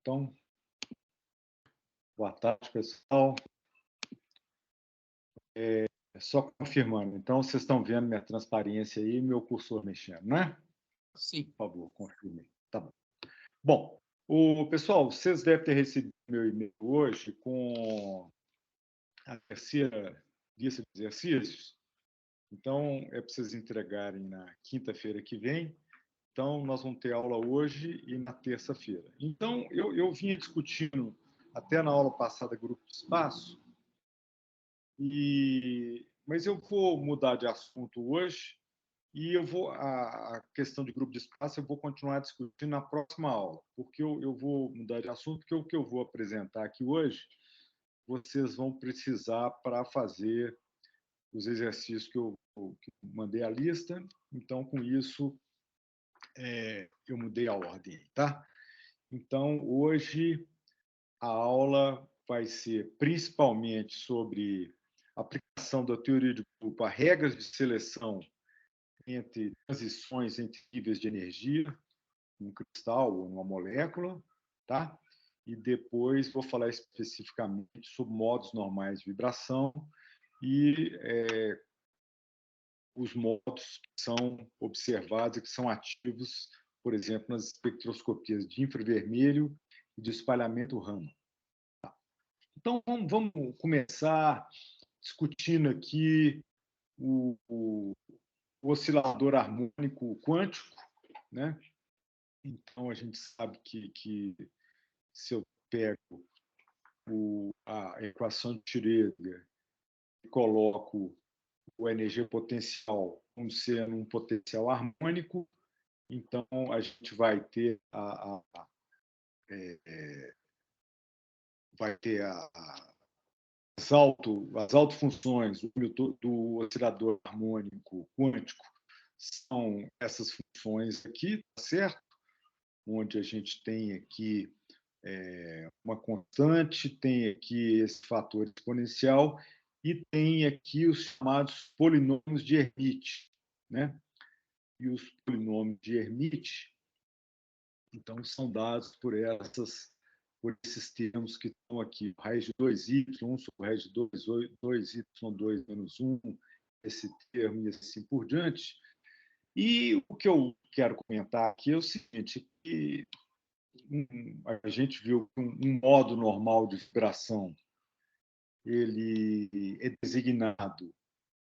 Então, boa tarde, pessoal. Só confirmando. Então, vocês estão vendo minha transparência aí, meu cursor mexendo, né? Sim. Por favor, confirme. Tá bom. Bom, pessoal, vocês devem ter recebido meu e-mail hoje com a terceira lista de exercícios. Então, é para vocês entregarem na quinta-feira que vem. Então, nós vamos ter aula hoje e na terça-feira. Então, eu vinha discutindo, até na aula passada, grupo de espaço, mas eu vou mudar de assunto hoje e a questão de grupo de espaço eu vou continuar discutindo na próxima aula, porque eu vou mudar de assunto, porque o que eu vou apresentar aqui hoje, vocês vão precisar para fazer os exercícios que eu mandei a lista. Então, com isso, eu mudei a ordem, tá? Então, hoje, a aula vai ser principalmente sobre a aplicação da teoria de grupo a regras de seleção entre transições entre níveis de energia, num cristal ou numa molécula, tá? E depois vou falar especificamente sobre modos normais de vibração e os modos que são observados e que são ativos, por exemplo, nas espectroscopias de infravermelho e de espalhamento Raman. Então, vamos começar discutindo aqui o oscilador harmônico quântico, né? Então, a gente sabe que se eu pego a equação de Schrödinger e coloco a energia potencial como sendo um potencial harmônico, então a gente vai ter as autofunções do oscilador harmônico quântico são essas funções aqui, tá certo? Onde a gente tem aqui uma constante, tem aqui esse fator exponencial e tem aqui os chamados polinômios de Hermite, né? E os polinômios de Hermite, então, são dados por esses termos que estão aqui. Raiz de 2y, 1 sobre raiz de 2y menos 1, esse termo e assim por diante. E o que eu quero comentar aqui é o seguinte, que a gente viu que um modo normal de vibração ele é designado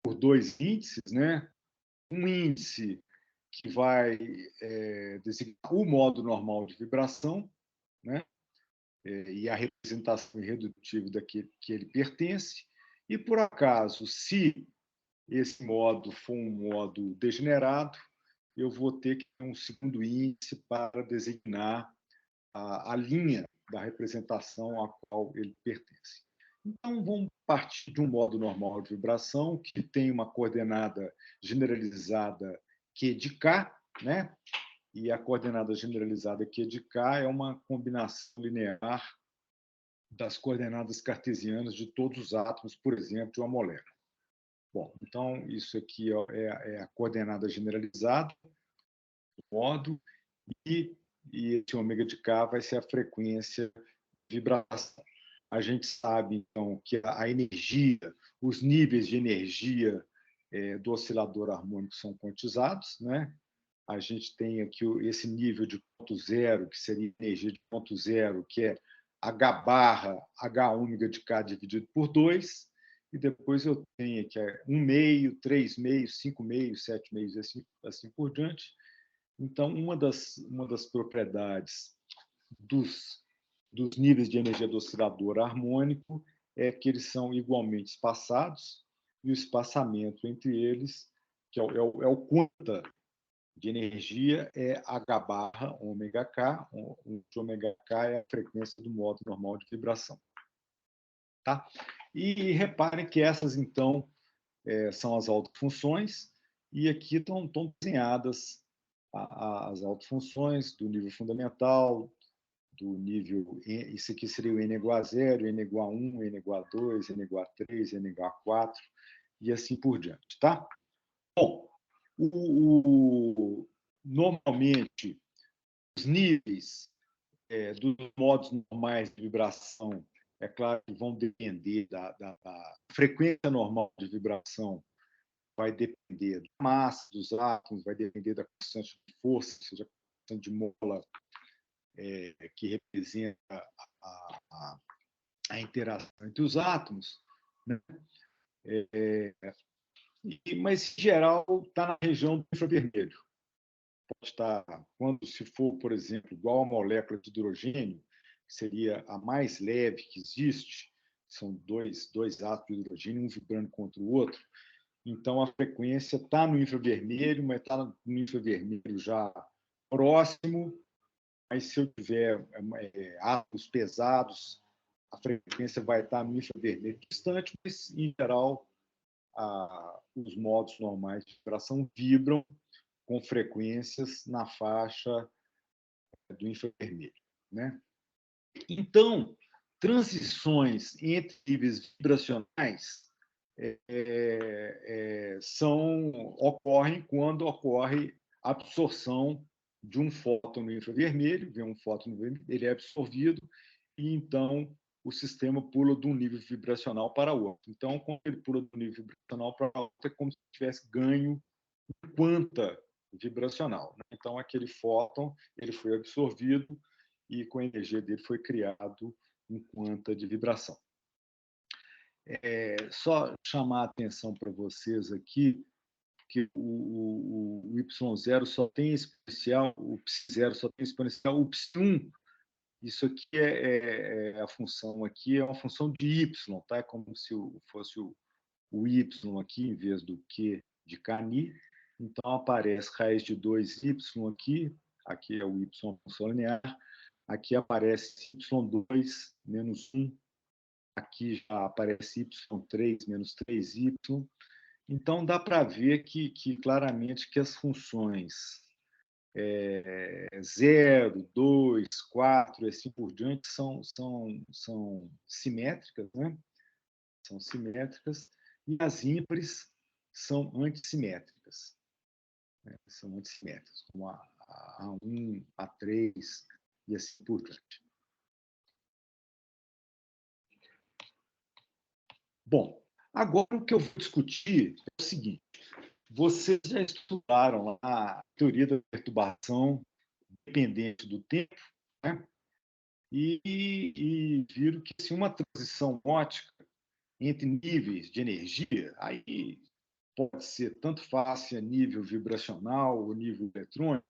por dois índices, né? Um índice que vai designar o modo normal de vibração, né? E a representação irredutível daquele que ele pertence. E, por acaso, se esse modo for um modo degenerado, eu vou ter que ter um segundo índice para designar a linha da representação a qual ele pertence. Então, vamos partir de um modo normal de vibração, que tem uma coordenada generalizada Q de K, né? E a coordenada generalizada Q de K é uma combinação linear das coordenadas cartesianas de todos os átomos, por exemplo, de uma molécula. Bom, então, isso aqui é a coordenada generalizada do modo, e esse ômega de K vai ser a frequência de vibração. A gente sabe, então, que a energia, os níveis de energia do oscilador harmônico são quantizados, né? A gente tem aqui esse nível de ponto zero, que seria energia de ponto zero, que é H barra H ômega de K dividido por 2, e depois eu tenho aqui 1 meio, 3 meios, 5 meios, 7 meios, assim por diante. Então, uma das propriedades dos níveis de energia do oscilador harmônico é que eles são igualmente espaçados, e o espaçamento entre eles, que é o quanta de energia, é H barra ômega K, onde ômega K é a frequência do modo normal de vibração. Tá? E reparem que essas, então, são as autofunções, e aqui estão desenhadas as autofunções do nível fundamental, do nível... Isso aqui seria o N igual a 0, N igual a 1, N igual a 2, N igual a 3, N igual a 4, e assim por diante. Tá? Bom, normalmente, os níveis dos modos normais de vibração, é claro que vão depender da frequência normal de vibração, vai depender da massa dos átomos, vai depender da constante de força, ou seja, a constante de mola que representa a interação entre os átomos, né? Mas, em geral, está na região do infravermelho. Pode estar, quando se for, por exemplo, igual a molécula de hidrogênio, que seria a mais leve que existe, são dois átomos de hidrogênio, um vibrando contra o outro, então a frequência está no infravermelho, mas está no infravermelho já próximo, mas se eu tiver átomos pesados, a frequência vai estar no infravermelho distante, mas, em geral, os modos normais de vibração vibram com frequências na faixa do infravermelho, né? Então, transições entre níveis vibracionais ocorrem quando ocorre a absorção de um fóton no infravermelho, vem um fóton no vermelho, ele é absorvido e então o sistema pula de um nível vibracional para outro. Então, quando ele pula de um nível vibracional para outro, é como se tivesse ganho quanta vibracional. Então, aquele fóton ele foi absorvido e, com a energia dele, foi criado um quanta de vibração. Só chamar a atenção para vocês aqui que o Y0 só tem exponencial, o Ψ0 só tem exponencial, o Ψ1, isso aqui a função aqui é uma função de Y, tá? É como se fosse o Y aqui em vez do Q de Cani. Então, aparece raiz de 2y aqui é o y função linear, aqui aparece y2 menos 1, aqui já aparece y3 menos 3y. Então, dá para ver que claramente que as funções 0, 2, 4 e assim por diante são simétricas, né? São simétricas, e as ímpares são antissimétricas. São antissimétricas, como a A1, A3 e assim por diante. Bom, agora o que eu vou discutir é o seguinte: vocês já estudaram a teoria da perturbação dependente do tempo, né? E viram que se uma transição ótica entre níveis de energia, aí pode ser tanto faz se é nível vibracional ou nível eletrônico,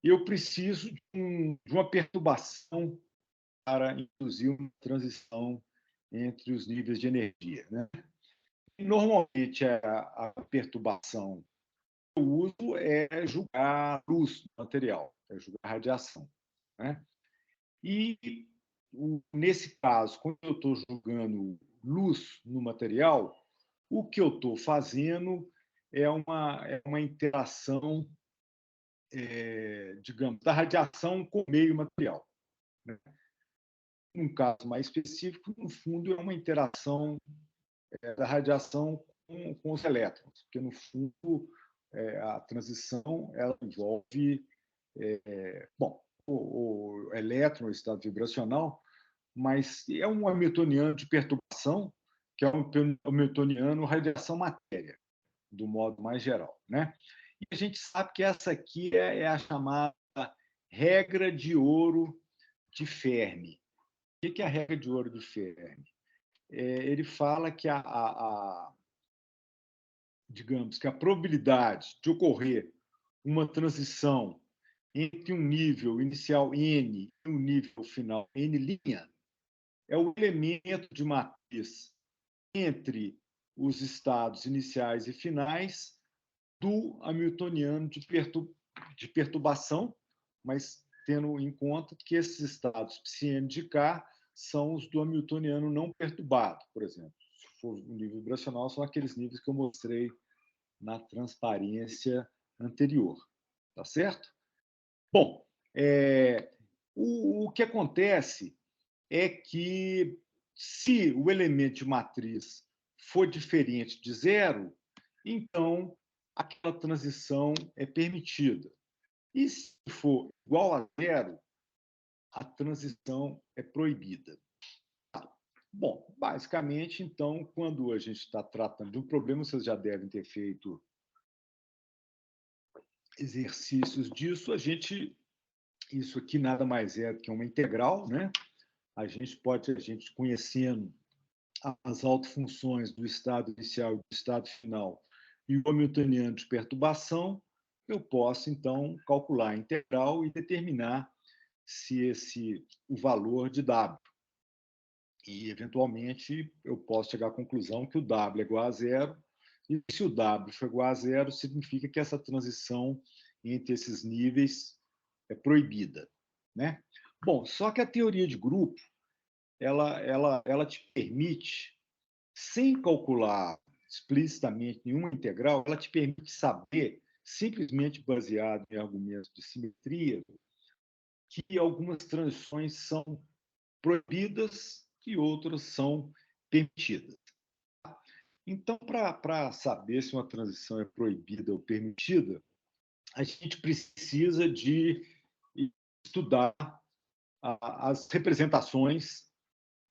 eu preciso de uma perturbação para induzir uma transição entre os níveis de energia, né? E, normalmente, a perturbação que eu uso é julgar luz no material, é julgar radiação, né? E, nesse caso, quando eu estou julgando luz no material, o que eu estou fazendo é uma interação, digamos, da radiação com o meio material, né? Num caso mais específico, no fundo, é uma interação da radiação com os elétrons, porque, no fundo, a transição ela envolve bom, o elétron, o estado vibracional, mas é um hamiltoniano de perturbação, que é um hamiltoniano radiação-matéria, do modo mais geral, né? E a gente sabe que essa aqui é a chamada regra de ouro de Fermi. O que é a regra de ouro de Fermi? Ele fala que digamos que a probabilidade de ocorrer uma transição entre um nível inicial n e um nível final n' é o elemento de matriz entre os estados iniciais e finais do hamiltoniano de perturbação, mas tendo em conta que esses estados psi de K são os do hamiltoniano não perturbado, por exemplo. Se for o nível vibracional, são aqueles níveis que eu mostrei na transparência anterior. Tá certo? Bom, o que acontece é que, se o elemento de matriz for diferente de zero, então aquela transição é permitida. E se for igual a zero, a transição é proibida. Bom, basicamente, então, quando a gente está tratando de um problema, vocês já devem ter feito exercícios disso. Isso aqui nada mais é do que uma integral, né? A gente conhecendo as autofunções do estado inicial e do estado final e o hamiltoniano de perturbação, eu posso, então, calcular a integral e determinar se o valor de W. E, eventualmente, eu posso chegar à conclusão que o W é igual a zero, e se o W for igual a zero, significa que essa transição entre esses níveis é proibida, né? Bom, só que a teoria de grupo, ela te permite, sem calcular explicitamente nenhuma integral, ela te permite saber, simplesmente baseado em argumentos de simetria, que algumas transições são proibidas e outras são permitidas. Então, para saber se uma transição é proibida ou permitida, a gente precisa de estudar as representações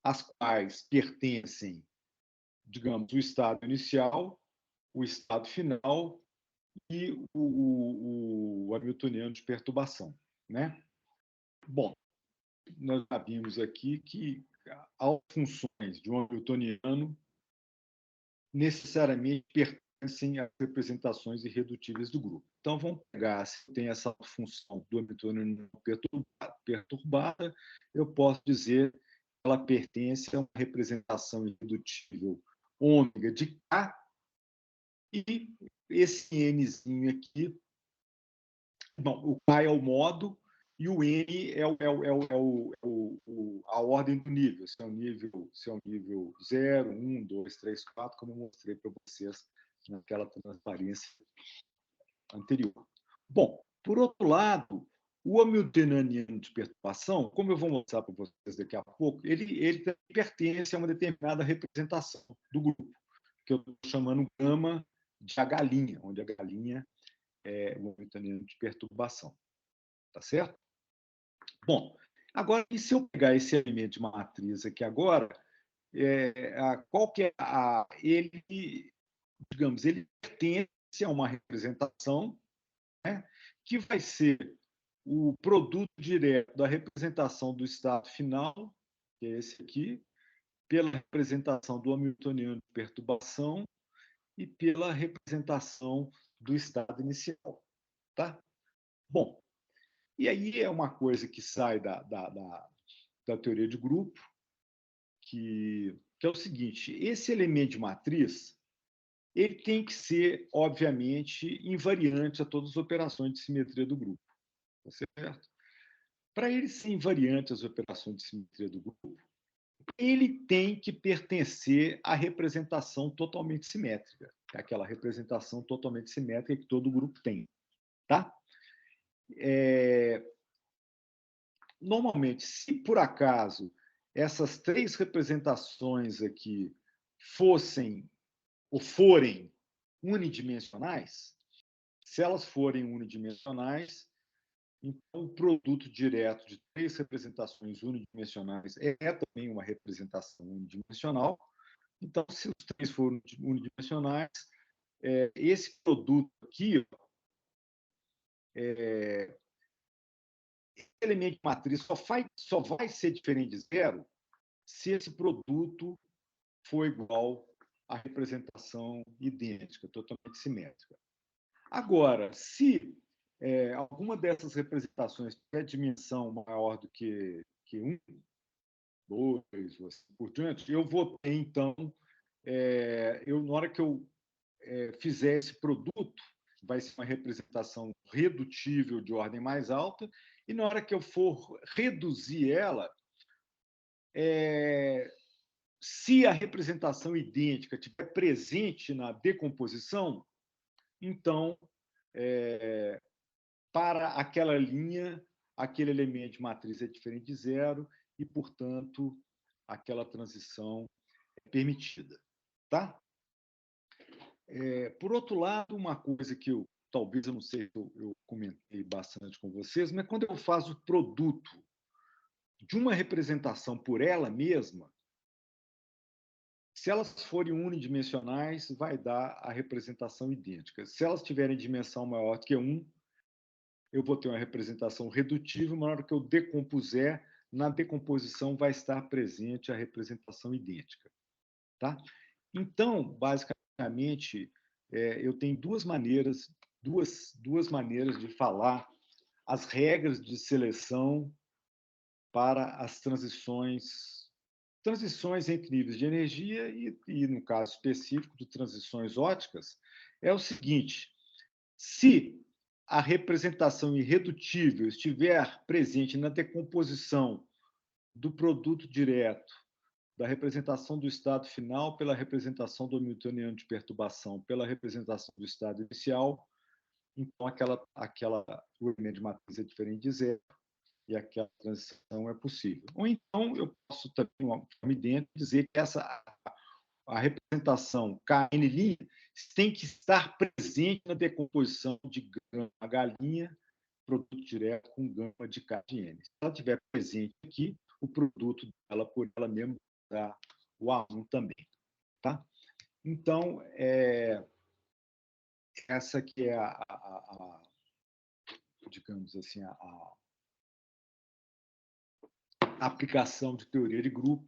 às quais pertencem, digamos, o estado inicial, o estado final e o hamiltoniano de perturbação, né? Bom, nós já vimos aqui que funções de um hamiltoniano necessariamente pertencem às representações irredutíveis do grupo. Então, vamos pegar, se tem essa função do hamiltoniano perturbada, eu posso dizer que ela pertence a uma representação irredutível ômega de K, e esse nzinho aqui, bom, o K é o modo e o N a ordem do nível. Se é um nível 0, 1, 2, 3, 4, como eu mostrei para vocês naquela transparência anterior. Bom, por outro lado, o hamiltoniano de perturbação, como eu vou mostrar para vocês daqui a pouco, ele pertence a uma determinada representação do grupo, que eu estou chamando gama de a galinha, onde a galinha é o hamiltoniano de perturbação. Tá certo? Bom, agora, e se eu pegar esse elemento de matriz aqui agora, qual que é digamos, ele pertence a uma representação, né, que vai ser o produto direto da representação do estado final, que é esse aqui, pela representação do hamiltoniano de perturbação e pela representação do estado inicial. Tá? Bom, e aí é uma coisa que sai da teoria de grupo, que é o seguinte: esse elemento de matriz ele tem que ser, obviamente, invariante a todas as operações de simetria do grupo. Tá certo? Para ele ser invariante às operações de simetria do grupo, ele tem que pertencer à representação totalmente simétrica, que é aquela representação totalmente simétrica que todo grupo tem. Tá? Normalmente, se por acaso essas três representações aqui fossem ou forem unidimensionais, se elas forem unidimensionais, então o produto direto de três representações unidimensionais é também uma representação unidimensional. Então, se os três forem unidimensionais, esse produto aqui, esse elemento de matriz só vai ser diferente de zero se esse produto for igual à representação idêntica, totalmente simétrica. Agora, se alguma dessas representações tiver dimensão maior do que 1, 2, assim por diante, eu vou ter, então, na hora que eu fizer esse produto, vai ser uma representação redutível de ordem mais alta, e na hora que eu for reduzir ela, se a representação idêntica estiver presente na decomposição, então, para aquela linha, aquele elemento de matriz é diferente de zero e, portanto, aquela transição é permitida. Tá? Por outro lado, uma coisa que eu talvez, eu não sei se eu comentei bastante com vocês, mas quando eu faço o produto de uma representação por ela mesma, se elas forem unidimensionais, vai dar a representação idêntica. Se elas tiverem dimensão maior do que 1, eu vou ter uma representação redutível, mas na hora que eu decompuser, na decomposição vai estar presente a representação idêntica. Tá? Então, basicamente, eu tenho duas maneiras de falar as regras de seleção para as transições entre níveis de energia e, no caso específico de transições óticas, é o seguinte: se a representação irredutível estiver presente na decomposição do produto direto da representação do estado final pela representação do hamiltoniano de perturbação pela representação do estado inicial, então o elemento de matriz é diferente de zero e aquela transição é possível. Ou então eu posso também, de uma forma idêntica, dizer que a representação KN' tem que estar presente na decomposição de gama galinha, produto direto com gama de K de N. Se ela estiver presente aqui, o produto dela por ela mesma dá o A1 também. Tá? Então, essa que é digamos assim, a aplicação de teoria de grupo.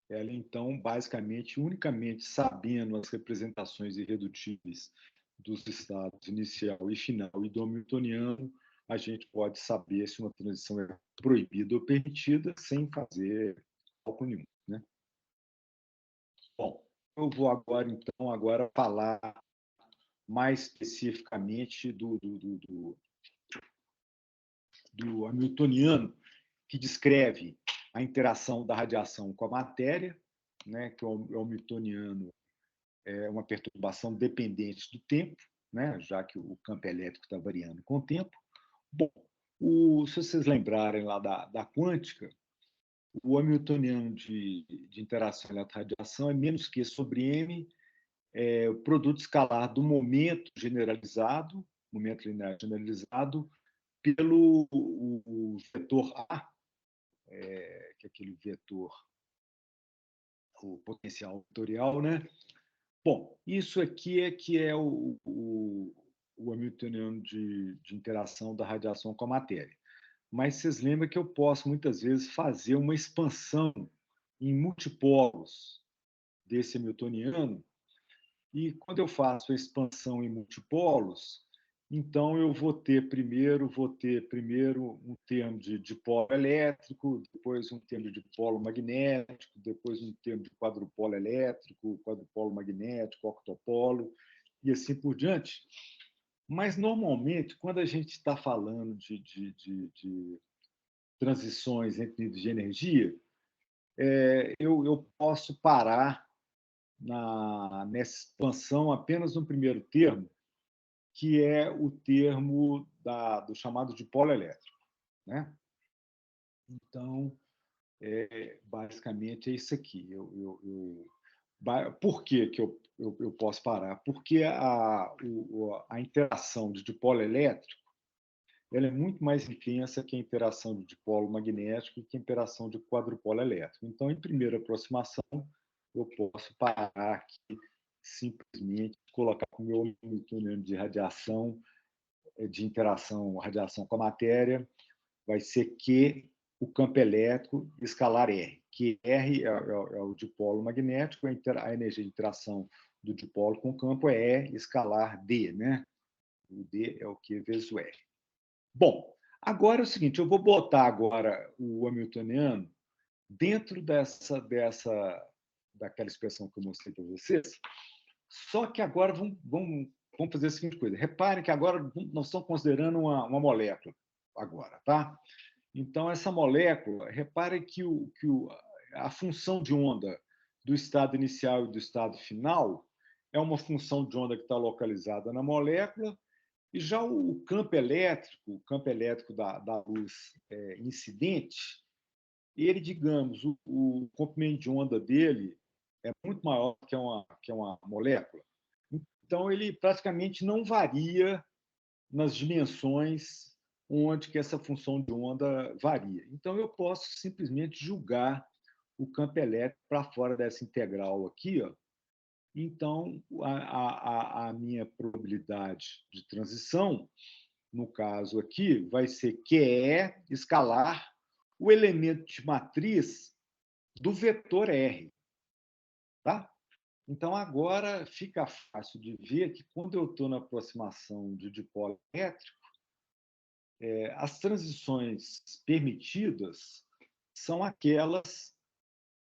Ela, então, basicamente, unicamente sabendo as representações irredutíveis dos estados inicial e final e do hamiltoniano, a gente pode saber se uma transição é proibida ou permitida sem fazer cálculo nenhum. Né? Bom, eu vou agora falar mais especificamente do hamiltoniano, que descreve a interação da radiação com a matéria, né, que o hamiltoniano é uma perturbação dependente do tempo, né, já que o campo elétrico está variando com o tempo. Bom, se vocês lembrarem lá da quântica, o hamiltoniano de interação elétron-radiação é menos Q sobre M, o produto escalar do momento generalizado, momento linear generalizado, pelo o vetor A, que é aquele vetor, o potencial vetorial, né? Bom, isso aqui é que é o hamiltoniano de interação da radiação com a matéria. Mas vocês lembram que eu posso, muitas vezes, fazer uma expansão em multipolos desse hamiltoniano, e quando eu faço a expansão em multipolos, então eu vou ter primeiro um termo de dipolo elétrico, depois um termo de dipolo magnético, depois um termo de quadrupolo elétrico, quadrupolo magnético, octopolo, e assim por diante. Mas, normalmente, quando a gente está falando de transições entre níveis de energia, eu posso parar nessa expansão apenas no primeiro termo, que é o termo do chamado dipolo elétrico. Né? Então, basicamente, é isso aqui. Por que eu posso parar? Porque a interação de dipolo elétrico ela é muito mais intensa que a interação de dipolo magnético e que a interação de quadrupolo elétrico. Então, em primeira aproximação, eu posso parar aqui, simplesmente colocar o meu hamiltoniano de radiação, de interação, radiação com a matéria, vai ser Q, o campo elétrico, escalar R. Que R é o dipolo magnético, a energia de interação do dipolo com o campo é E, escalar D. Né? O D é o Q vezes o R. Bom, agora é o seguinte, eu vou botar agora o hamiltoniano dentro daquela expressão que eu mostrei para vocês, só que agora vamos fazer a seguinte coisa. Reparem que agora nós estamos considerando uma molécula agora, tá? Então, essa molécula, reparem que a função de onda do estado inicial e do estado final é uma função de onda que está localizada na molécula, e já o campo elétrico da luz incidente, ele, digamos, o comprimento de onda dele é muito maior que uma molécula. Então, ele praticamente não varia nas dimensões onde que essa função de onda varia. Então, eu posso simplesmente julgar o campo elétrico para fora dessa integral aqui, ó. Então, a minha probabilidade de transição, no caso aqui, vai ser QE escalar o elemento de matriz do vetor R. Tá? Então, agora fica fácil de ver que, quando eu estou na aproximação de dipolo elétrico, as transições permitidas são aquelas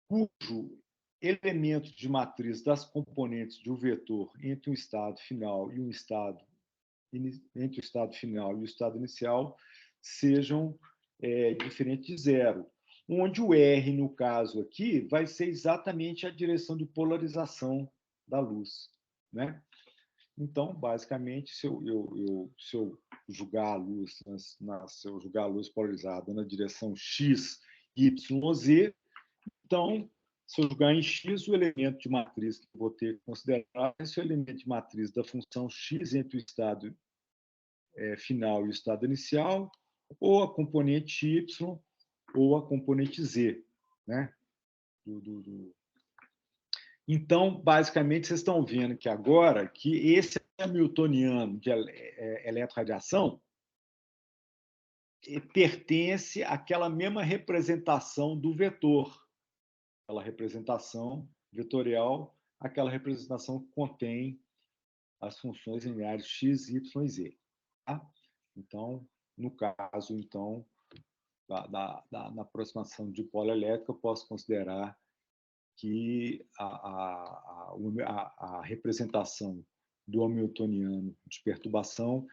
cujo elemento de matriz das componentes de um vetor entre um estado final e um estado entre o estado final e o estado inicial sejam diferentes de zero, onde o R, no caso aqui, vai ser exatamente a direção de polarização da luz, né? Então, basicamente, se eu julgar a luz, se eu julgar a luz polarizada na direção x, y ou z, então, se eu jogar em x, o elemento de matriz que eu vou ter que considerar é o elemento de matriz da função x entre o estado final e o estado inicial, ou a componente y, ou a componente z. Né? Então, basicamente, vocês estão vendo que agora que esse hamiltoniano de eletroradiação pertence àquela mesma representação do vetor, aquela representação vetorial, aquela representação que contém as funções lineares x, y e z. Tá? Então, no caso, então, na aproximação de dipolo elétrico, eu posso considerar que a representação do hamiltoniano de perturbação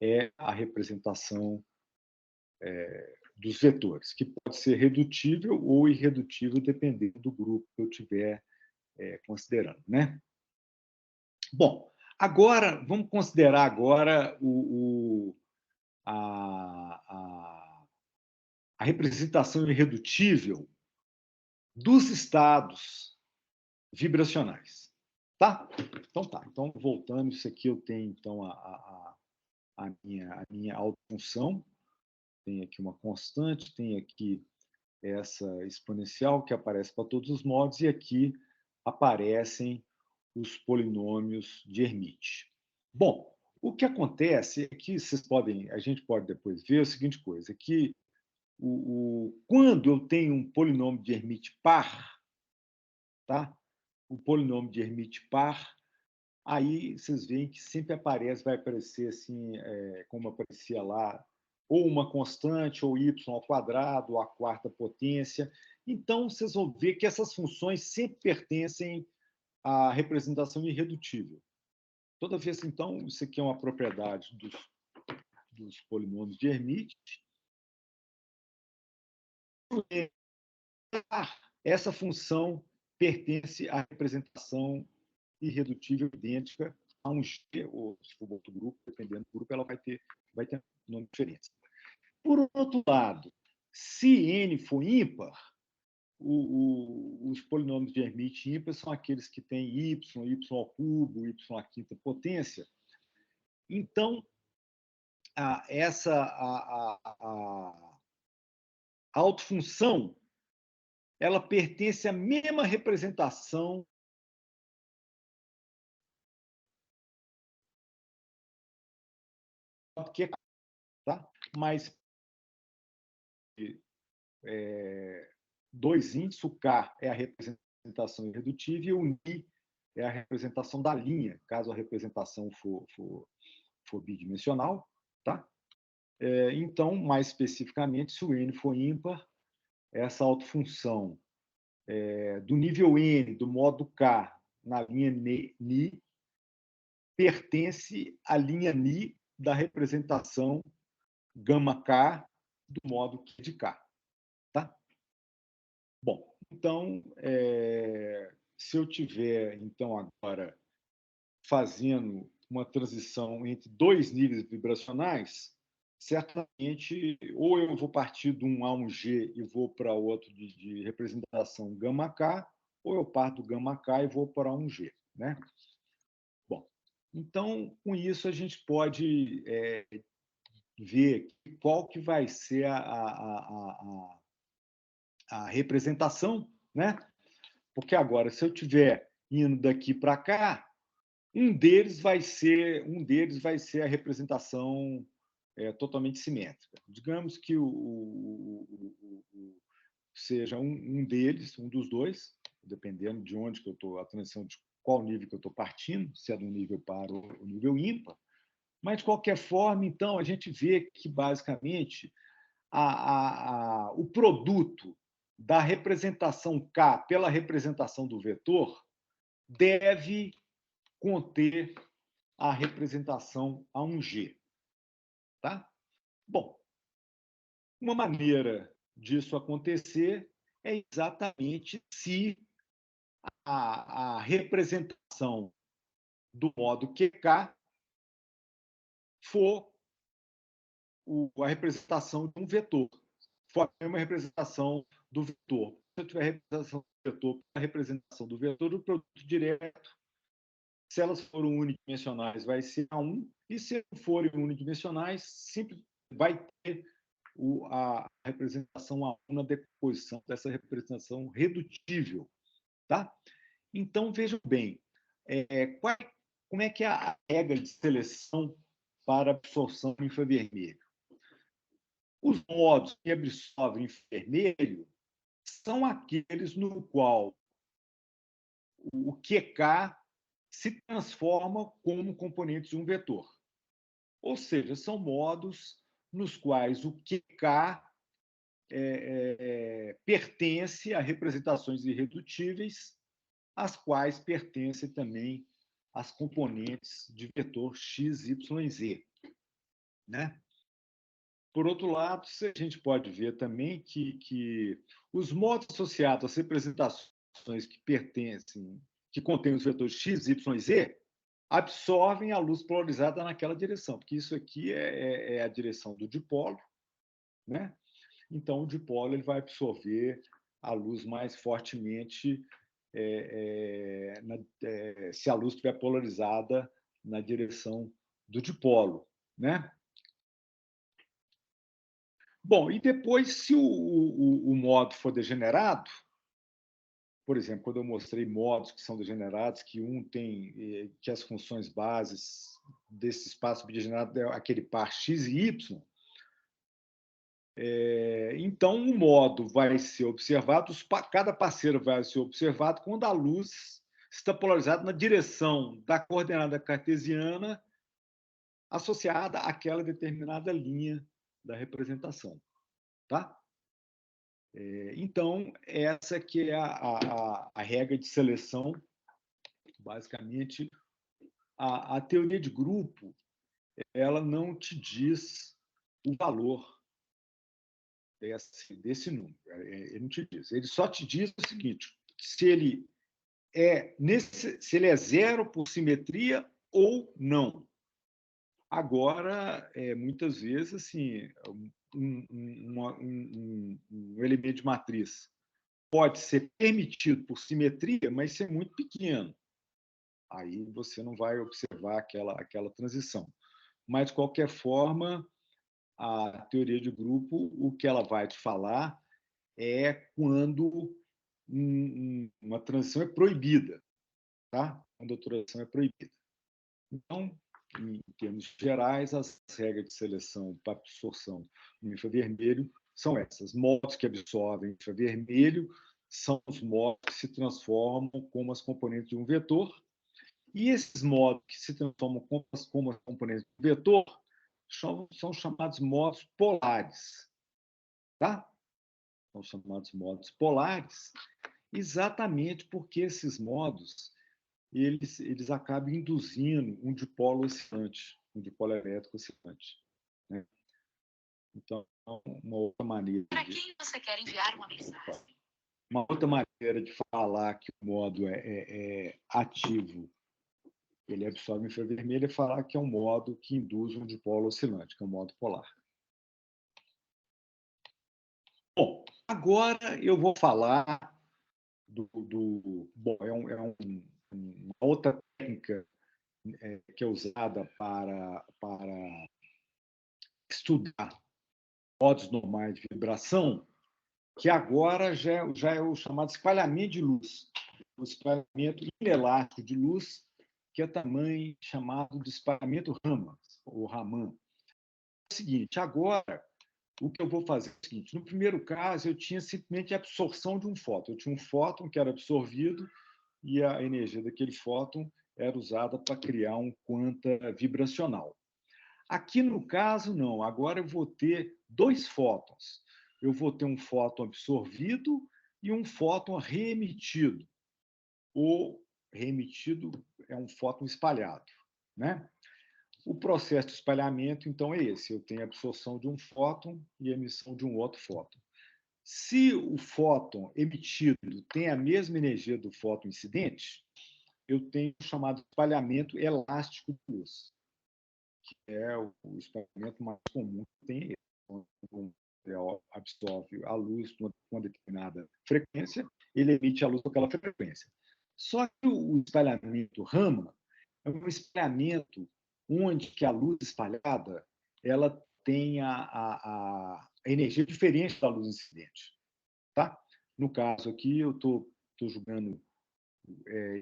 é a representação dos vetores, que pode ser redutível ou irredutível, dependendo do grupo que eu estiver considerando. Né? Bom, agora, vamos considerar agora a representação irredutível dos estados vibracionais. Tá? Então, tá. Então, voltando, isso aqui eu tenho, então, a minha autofunção, tem aqui uma constante, tem aqui essa exponencial que aparece para todos os modos, e aqui aparecem os polinômios de Hermite. Bom, o que acontece é que a gente pode depois ver a seguinte coisa, que quando eu tenho um polinômio de Hermite par, tá? O polinômio de Hermite par, aí vocês veem que sempre vai aparecer assim, como aparecia lá, ou uma constante, ou y ao quadrado, ou a quarta potência. Então, vocês vão ver que essas funções sempre pertencem à representação irredutível. Toda vez, então, isso aqui é uma propriedade dos polinômios de Hermite. Essa função pertence à representação irredutível idêntica a um G, ou se for outro grupo, dependendo do grupo, ela vai ter nome diferente. Por outro lado, se n for ímpar, os polinômios de Hermite ímpar são aqueles que têm y, y ao cubo, y à quinta potência. Então, a autofunção ela pertence à mesma representação que, tá? Mas dois índices, o K é a representação irredutível e o Ni é a representação da linha, caso a representação for bidimensional. Tá? Então, mais especificamente, se o N for ímpar, essa autofunção do nível N, do modo K, na linha Ni, pertence à linha Ni da representação gama K do modo Q de K. Tá? Bom, então, se eu tiver, então, agora fazendo uma transição entre dois níveis vibracionais, certamente, ou eu vou partir de um A um G e vou para outro de representação gama K, ou eu parto do gama K e vou para um G. Né? Bom, Então, com isso, a gente pode ver qual que vai ser a representação, né? Porque agora, se eu estiver indo daqui para cá, um deles vai ser a representação totalmente simétrica. Digamos que seja um deles, um dos dois, dependendo de onde que eu estou, a transição de qual nível que eu estou partindo, se é do nível par ou nível ímpar. Mas, de qualquer forma, então, a gente vê que, basicamente, o produto da representação K pela representação do vetor deve conter a representação A1G. Tá? Bom, uma maneira disso acontecer é exatamente se a representação do modo QK for a representação de um vetor, for a mesma representação do vetor. Se eu tiver a representação do vetor, a representação do vetor do produto direto, se elas forem unidimensionais, vai ser A1, e se não forem unidimensionais, sempre vai ter a representação A1 na decomposição dessa representação redutível. Tá? Então, vejam bem, como é que é a regra de seleção para absorção em infravermelho? Os modos que absorvem infravermelho são aqueles no qual o QK se transforma como componente de um vetor. Ou seja, são modos nos quais o QK pertence a representações irredutíveis, às quais pertencem também as componentes de vetor x, y, z. Né? Por outro lado, a gente pode ver também que os modos associados às representações que pertencem, que contêm os vetores x, y, z, absorvem a luz polarizada naquela direção, porque isso aqui é a direção do dipolo, né? Então, o dipolo ele vai absorver a luz mais fortemente se a luz estiver polarizada na direção do dipolo, né? Bom, e depois, se o modo for degenerado, por exemplo, quando eu mostrei modos que são degenerados, que um tem que as funções bases desse espaço degenerado é aquele par x e y, então o modo vai ser observado, cada parceiro vai ser observado quando a luz está polarizada na direção da coordenada cartesiana associada àquela determinada linha da representação. Tá? Então, essa que é a regra de seleção. Basicamente, a teoria de grupo ela não te diz o valor desse número. Ele não te diz. Ele só te diz o seguinte: se ele é zero por simetria ou não. Agora, muitas vezes, assim, um elemento de matriz pode ser permitido por simetria, mas ser muito pequeno. Aí você não vai observar aquela transição. Mas, de qualquer forma, a teoria de grupo, o que ela vai te falar é quando uma transição é proibida. Tá? Quando a transição é proibida. Então, em termos gerais, as regras de seleção para absorção no infravermelho são essas. Modos que absorvem infravermelho são os modos que se transformam como as componentes de um vetor, e esses modos que se transformam como as componentes do vetor são chamados modos polares. Tá? São chamados modos polares exatamente porque esses modos eles acabam induzindo um dipolo oscilante, um dipolo elétrico oscilante. Né? Então, uma outra maneira. Para quem você quer enviar uma mensagem? Uma outra maneira de falar que o modo é ativo, ele absorve infravermelho, é falar que é um modo que induz um dipolo oscilante, que é um modo polar. Bom, agora eu vou falar bom, uma outra técnica que é usada para estudar modos normais de vibração, que agora já é o chamado espalhamento de luz, o espalhamento inelástico de luz, que é também chamado de espalhamento Raman, ou Raman. É o seguinte, agora, o que eu vou fazer é o seguinte, no primeiro caso, eu tinha simplesmente a absorção de um fóton. Eu tinha um fóton que era absorvido e a energia daquele fóton era usada para criar um quanta vibracional. Aqui, no caso, não. Agora eu vou ter dois fótons. Eu vou ter um fóton absorvido e um fóton reemitido. O reemitido é um fóton espalhado, né? O processo de espalhamento, então, é esse. Eu tenho a absorção de um fóton e a emissão de um outro fóton. Se o fóton emitido tem a mesma energia do fóton incidente, eu tenho o chamado espalhamento elástico de luz, que é o espalhamento mais comum que tem esse. Quando absorve a luz com uma determinada frequência, ele emite a luz com aquela frequência. Só que o espalhamento Raman é um espalhamento onde que a luz espalhada ela tem a energia diferente da luz incidente. Tá? No caso aqui, eu estou julgando,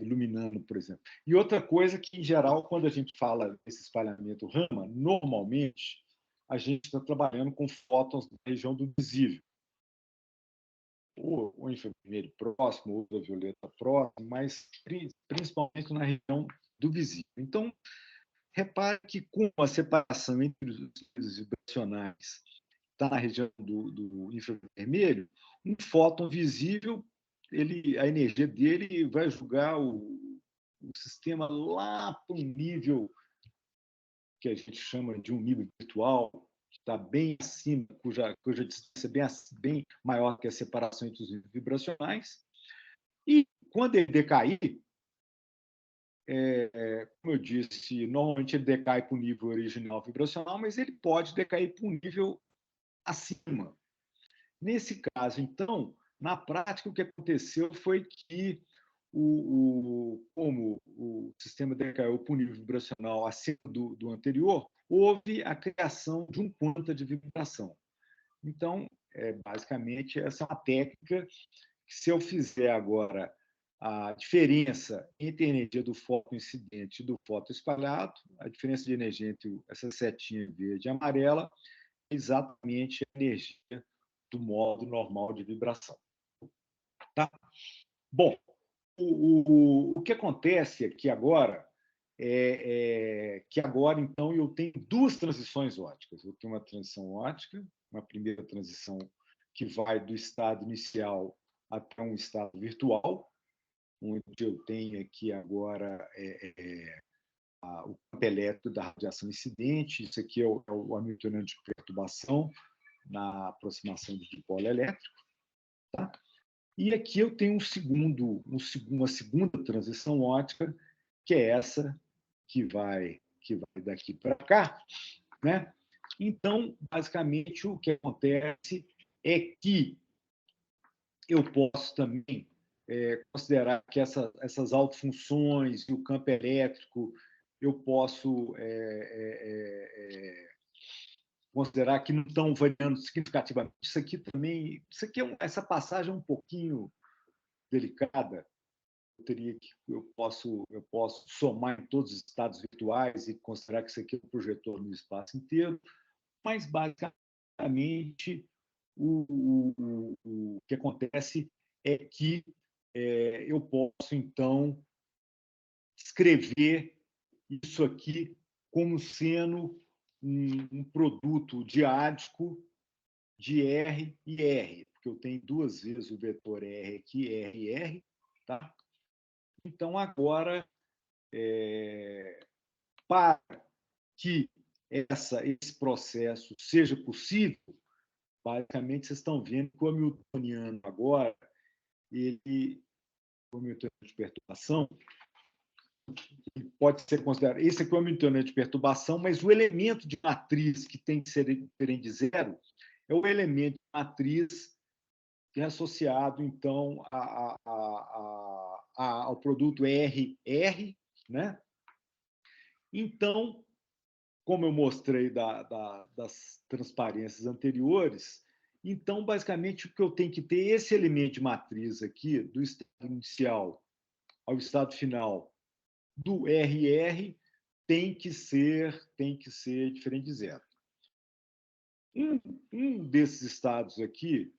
iluminando, por exemplo. E outra coisa que, em geral, quando a gente fala desse espalhamento Raman, normalmente a gente está trabalhando com fótons da região do visível, ou infravermelho próximo, ou ultravioleta próximo, mas principalmente na região do visível. Então, repare que com a separação entre os espíritos vibracionais está na região do infravermelho, um fóton visível, a energia dele vai jogar o sistema lá para um nível que a gente chama de um nível virtual, que está bem acima, cuja distância é bem maior que a separação entre os níveis vibracionais. E quando ele decair, como eu disse, normalmente ele decai para o nível original vibracional, mas ele pode decair para um nível acima. Nesse caso, então, na prática, o que aconteceu foi que, como o sistema decaiu para um nível vibracional acima do anterior, houve a criação de um quanta de vibração. Então, basicamente, essa é uma técnica que, se eu fizer agora a diferença entre a energia do fóton incidente e do fóton espalhado, a diferença de energia entre essa setinha verde e amarela, é exatamente a energia do modo normal de vibração. Tá? Bom, o que acontece aqui agora que agora, então, eu tenho duas transições óticas. Eu tenho uma transição ótica, uma primeira transição que vai do estado inicial até um estado virtual, onde eu tenho aqui agora o campo elétrico da radiação incidente. Isso aqui é o hamiltoniano de perturbação na aproximação do dipolo elétrico. Tá? E aqui eu tenho uma segunda transição ótica, que é essa que vai daqui para cá, né? Então, basicamente, o que acontece é que eu posso também considerar que essas autofunções e o campo elétrico eu posso considerar que não estão variando significativamente. Isso aqui também, essa passagem é um pouquinho delicada. Eu posso somar em todos os estados virtuais e considerar que isso aqui é um projetor no espaço inteiro, mas basicamente o que acontece é que eu posso então escrever isso aqui como sendo um produto diádico de R e R, porque eu tenho duas vezes o vetor R aqui, R e R, tá? Então, agora, para que esse processo seja possível, basicamente, vocês estão vendo que o hamiltoniano agora, o hamiltoniano de perturbação, pode ser considerado, esse aqui é o hamiltoniano de perturbação, mas o elemento de matriz que tem que ser diferente de zero é o elemento de matriz que é associado, então, ao produto RR, né? Então, como eu mostrei das transparências anteriores, então, basicamente, o que eu tenho que ter esse elemento de matriz aqui, do estado inicial ao estado final do RR, tem que ser diferente de zero. Um desses estados aqui,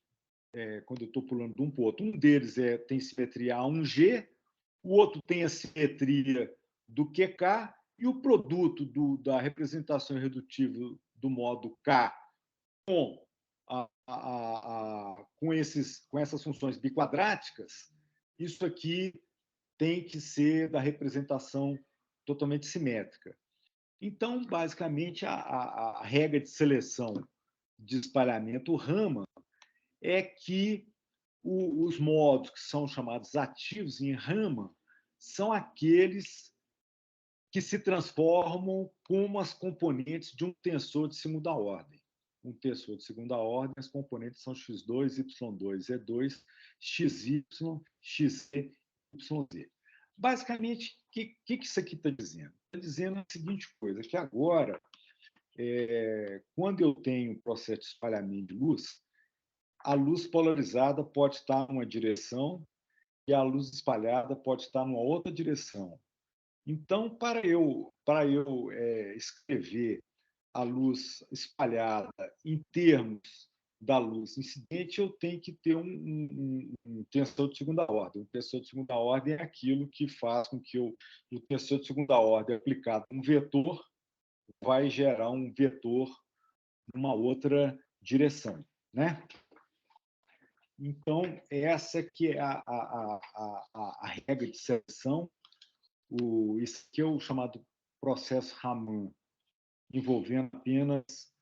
quando eu estou pulando de um para o outro, um deles tem simetria A1G, o outro tem a simetria do QK, e o produto da representação irredutível do modo K com, com essas funções biquadráticas, isso aqui tem que ser da representação totalmente simétrica. Então, basicamente, a regra de seleção de espalhamento Raman é que os modos que são chamados ativos em Raman são aqueles que se transformam como as componentes de um tensor de segunda ordem. Um tensor de segunda ordem, as componentes são x2, y2, e2, xy, xe, yz. Basicamente, o que isso aqui está dizendo? Está dizendo a seguinte coisa, que agora, quando eu tenho processo de espalhamento de luz, a luz polarizada pode estar numa direção e a luz espalhada pode estar numa outra direção. Então, para eu escrever a luz espalhada em termos da luz incidente, eu tenho que ter um tensor de segunda ordem. O tensor de segunda ordem é aquilo que faz com que o tensor de segunda ordem aplicado a um vetor vai gerar um vetor numa outra direção, né? Então, essa que é a regra de seleção. Isso que é o chamado processo Raman, envolvendo apenas,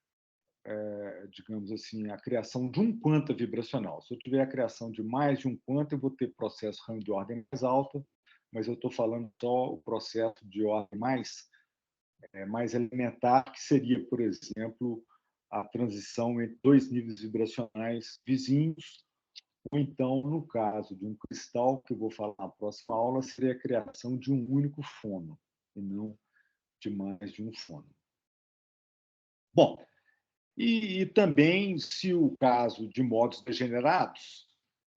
digamos assim, a criação de um quanta vibracional. Se eu tiver a criação de mais de um quanta, eu vou ter processo Raman de ordem mais alta, mas eu estou falando só o processo de ordem mais elementar, que seria, por exemplo, a transição entre dois níveis vibracionais vizinhos, ou então, no caso de um cristal, que eu vou falar na próxima aula, seria a criação de um único fono, e não de mais de um fono. Bom, e também, se o caso de modos degenerados,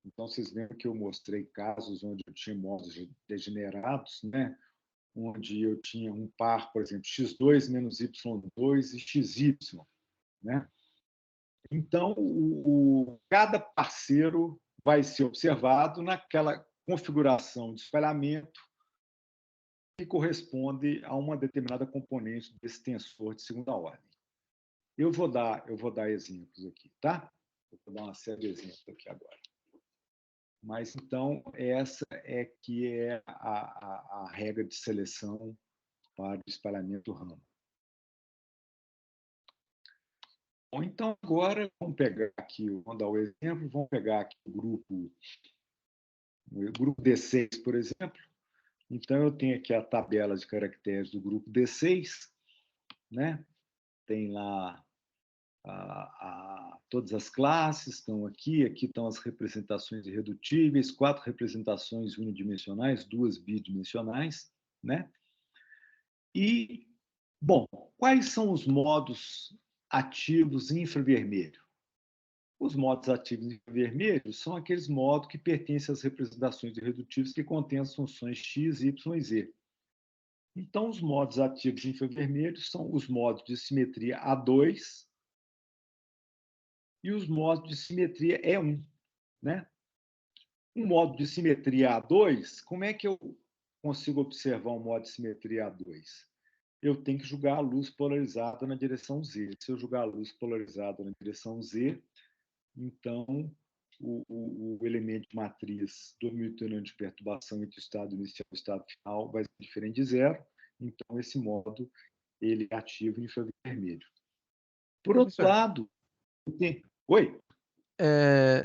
então vocês lembram que eu mostrei casos onde eu tinha modos degenerados, né? Onde eu tinha um par, por exemplo, x2 menos y2 e xy, né? Então, cada parceiro vai ser observado naquela configuração de espalhamento que corresponde a uma determinada componente desse tensor de segunda ordem. Eu vou dar exemplos aqui, tá? Eu vou dar uma série de exemplos aqui agora. Mas, então, essa é que é a regra de seleção para o espalhamento Raman. Bom, então, agora, vamos pegar aqui, vamos dar o exemplo, vamos pegar aqui o grupo D6, por exemplo. Então, eu tenho aqui a tabela de caracteres do grupo D6, né? Tem lá todas as classes estão aqui estão as representações irredutíveis, 4 representações unidimensionais, 2 bidimensionais, né? E, bom, quais são os modos ativos infravermelho? Os modos ativos infravermelhos são aqueles modos que pertencem às representações irredutíveis que contêm as funções x, y e z. Então, os modos ativos infravermelhos são os modos de simetria A2 e os modos de simetria E1, né? Um modo de simetria A2, como é que eu consigo observar um modo de simetria A2? Eu tenho que jogar a luz polarizada na direção Z. Se eu jogar a luz polarizada na direção Z, então o elemento de matriz do Hamiltoniano de perturbação entre o estado inicial e o estado final vai ser diferente de zero. Então, esse modo ele é ativo em infravermelho. Por outro lado, oi?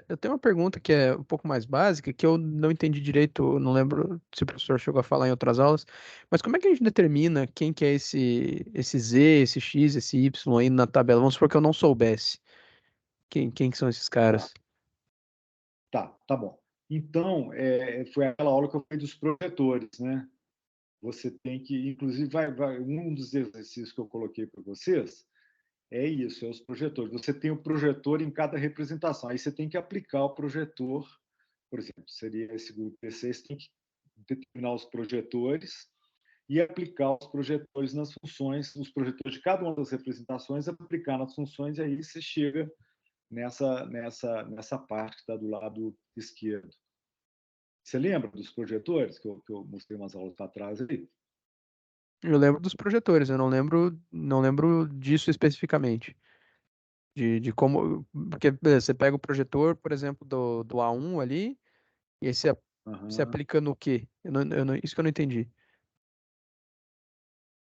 Eu tenho uma pergunta que é um pouco mais básica, que eu não entendi direito, não lembro se o professor chegou a falar em outras aulas, mas como é que a gente determina quem que é esse Z, esse X, esse Y aí na tabela? Vamos supor que eu não soubesse. Quem que são esses caras? Tá bom. Então, foi aquela aula que eu falei dos projetores, né? você tem que, inclusive, um dos exercícios que eu coloquei para vocês é isso, é os projetores. Você tem o projetor em cada representação, aí você tem que aplicar o projetor, por exemplo, seria esse grupo P6, você tem que determinar os projetores e aplicar os projetores nas funções, os projetores de cada uma das representações, aplicar nas funções, e aí você chega nessa parte que está do lado esquerdo. Você lembra dos projetores que eu mostrei umas aulas para trás ali? Eu lembro dos projetores, eu não lembro disso especificamente. De como. Porque beleza, você pega o projetor, por exemplo, do A1 ali, e aí você Uhum. aplica no quê? Isso que eu não entendi.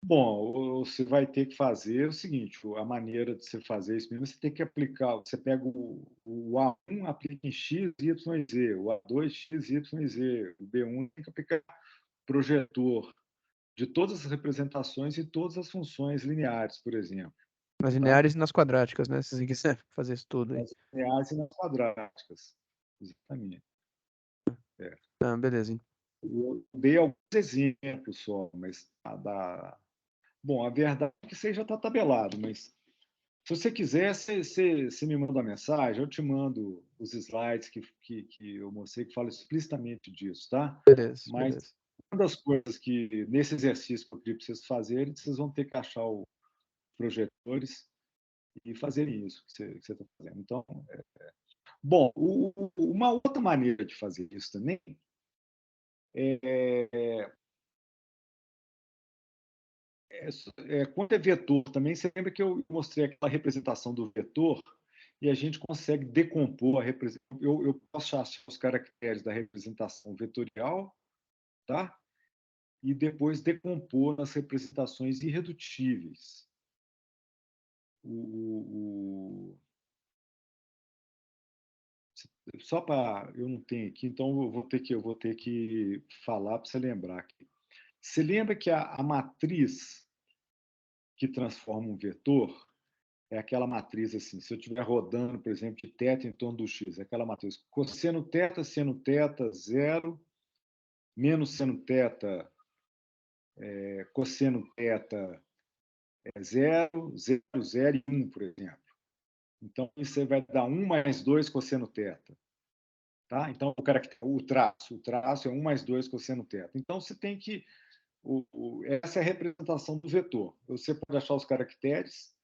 Bom, você vai ter que fazer o seguinte: a maneira de você fazer isso mesmo, você tem que aplicar. Você pega o A1, aplica em X, Y e Z, o A2, X, Y e Z, o B1 tem que aplicar projetor de todas as representações e todas as funções lineares, por exemplo. Nas Tá? lineares e nas quadráticas, né? Se você quiser fazer isso tudo aí. Nas lineares e nas quadráticas. Exatamente. É. Tá, beleza. Eu dei alguns exemplos só, mas bom, a verdade é que isso aí já está tabelado, mas se você quiser, você me manda uma mensagem, eu te mando os slides que eu mostrei que falam explicitamente disso, tá? Beleza, Mas beleza. uma das coisas que, nesse exercício que eu queria para vocês fazerem, vocês vão ter que achar os projetores e fazerem isso que você está fazendo. Então, bom, uma outra maneira de fazer isso também é, quando é vetor também, você lembra que eu mostrei aquela representação do vetor e a gente consegue decompor a representação. Eu posso achar os caracteres da representação vetorial, tá? E depois decompor nas representações irredutíveis. Só para eu não tenho aqui, então eu vou ter que falar para você lembrar aqui. Você lembra que a matriz que transforma um vetor é aquela matriz assim, se eu estiver rodando, por exemplo, de θ em torno do x, é aquela matriz cosseno θ, seno θ, zero, menos seno θ, cosseno θ é zero, zero, zero e 1, por exemplo. Então, isso vai dar 1 mais 2 cosseno θ. Tá? Então, o traço é 1 mais 2 cosseno θ. Então, você tem que... essa é a representação do vetor. Você pode achar os caracteres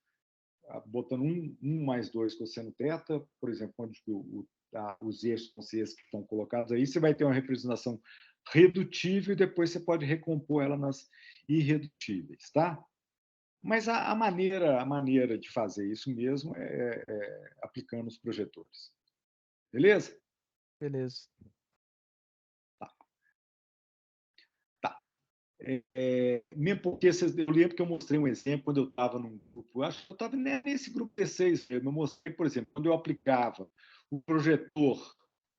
botando 1 mais 2 cosseno θ, por exemplo, onde os eixos são esses que estão colocados aí, você vai ter uma representação redutível e depois você pode recompor ela nas irredutíveis, tá? Mas a maneira de fazer isso mesmo é aplicando os projetores. Beleza? Beleza. Tá. Mesmo porque eu lembro que eu mostrei um exemplo quando eu estava num grupo, acho que eu estava nesse grupo P6 mesmo, eu mostrei, por exemplo, quando eu aplicava o projetor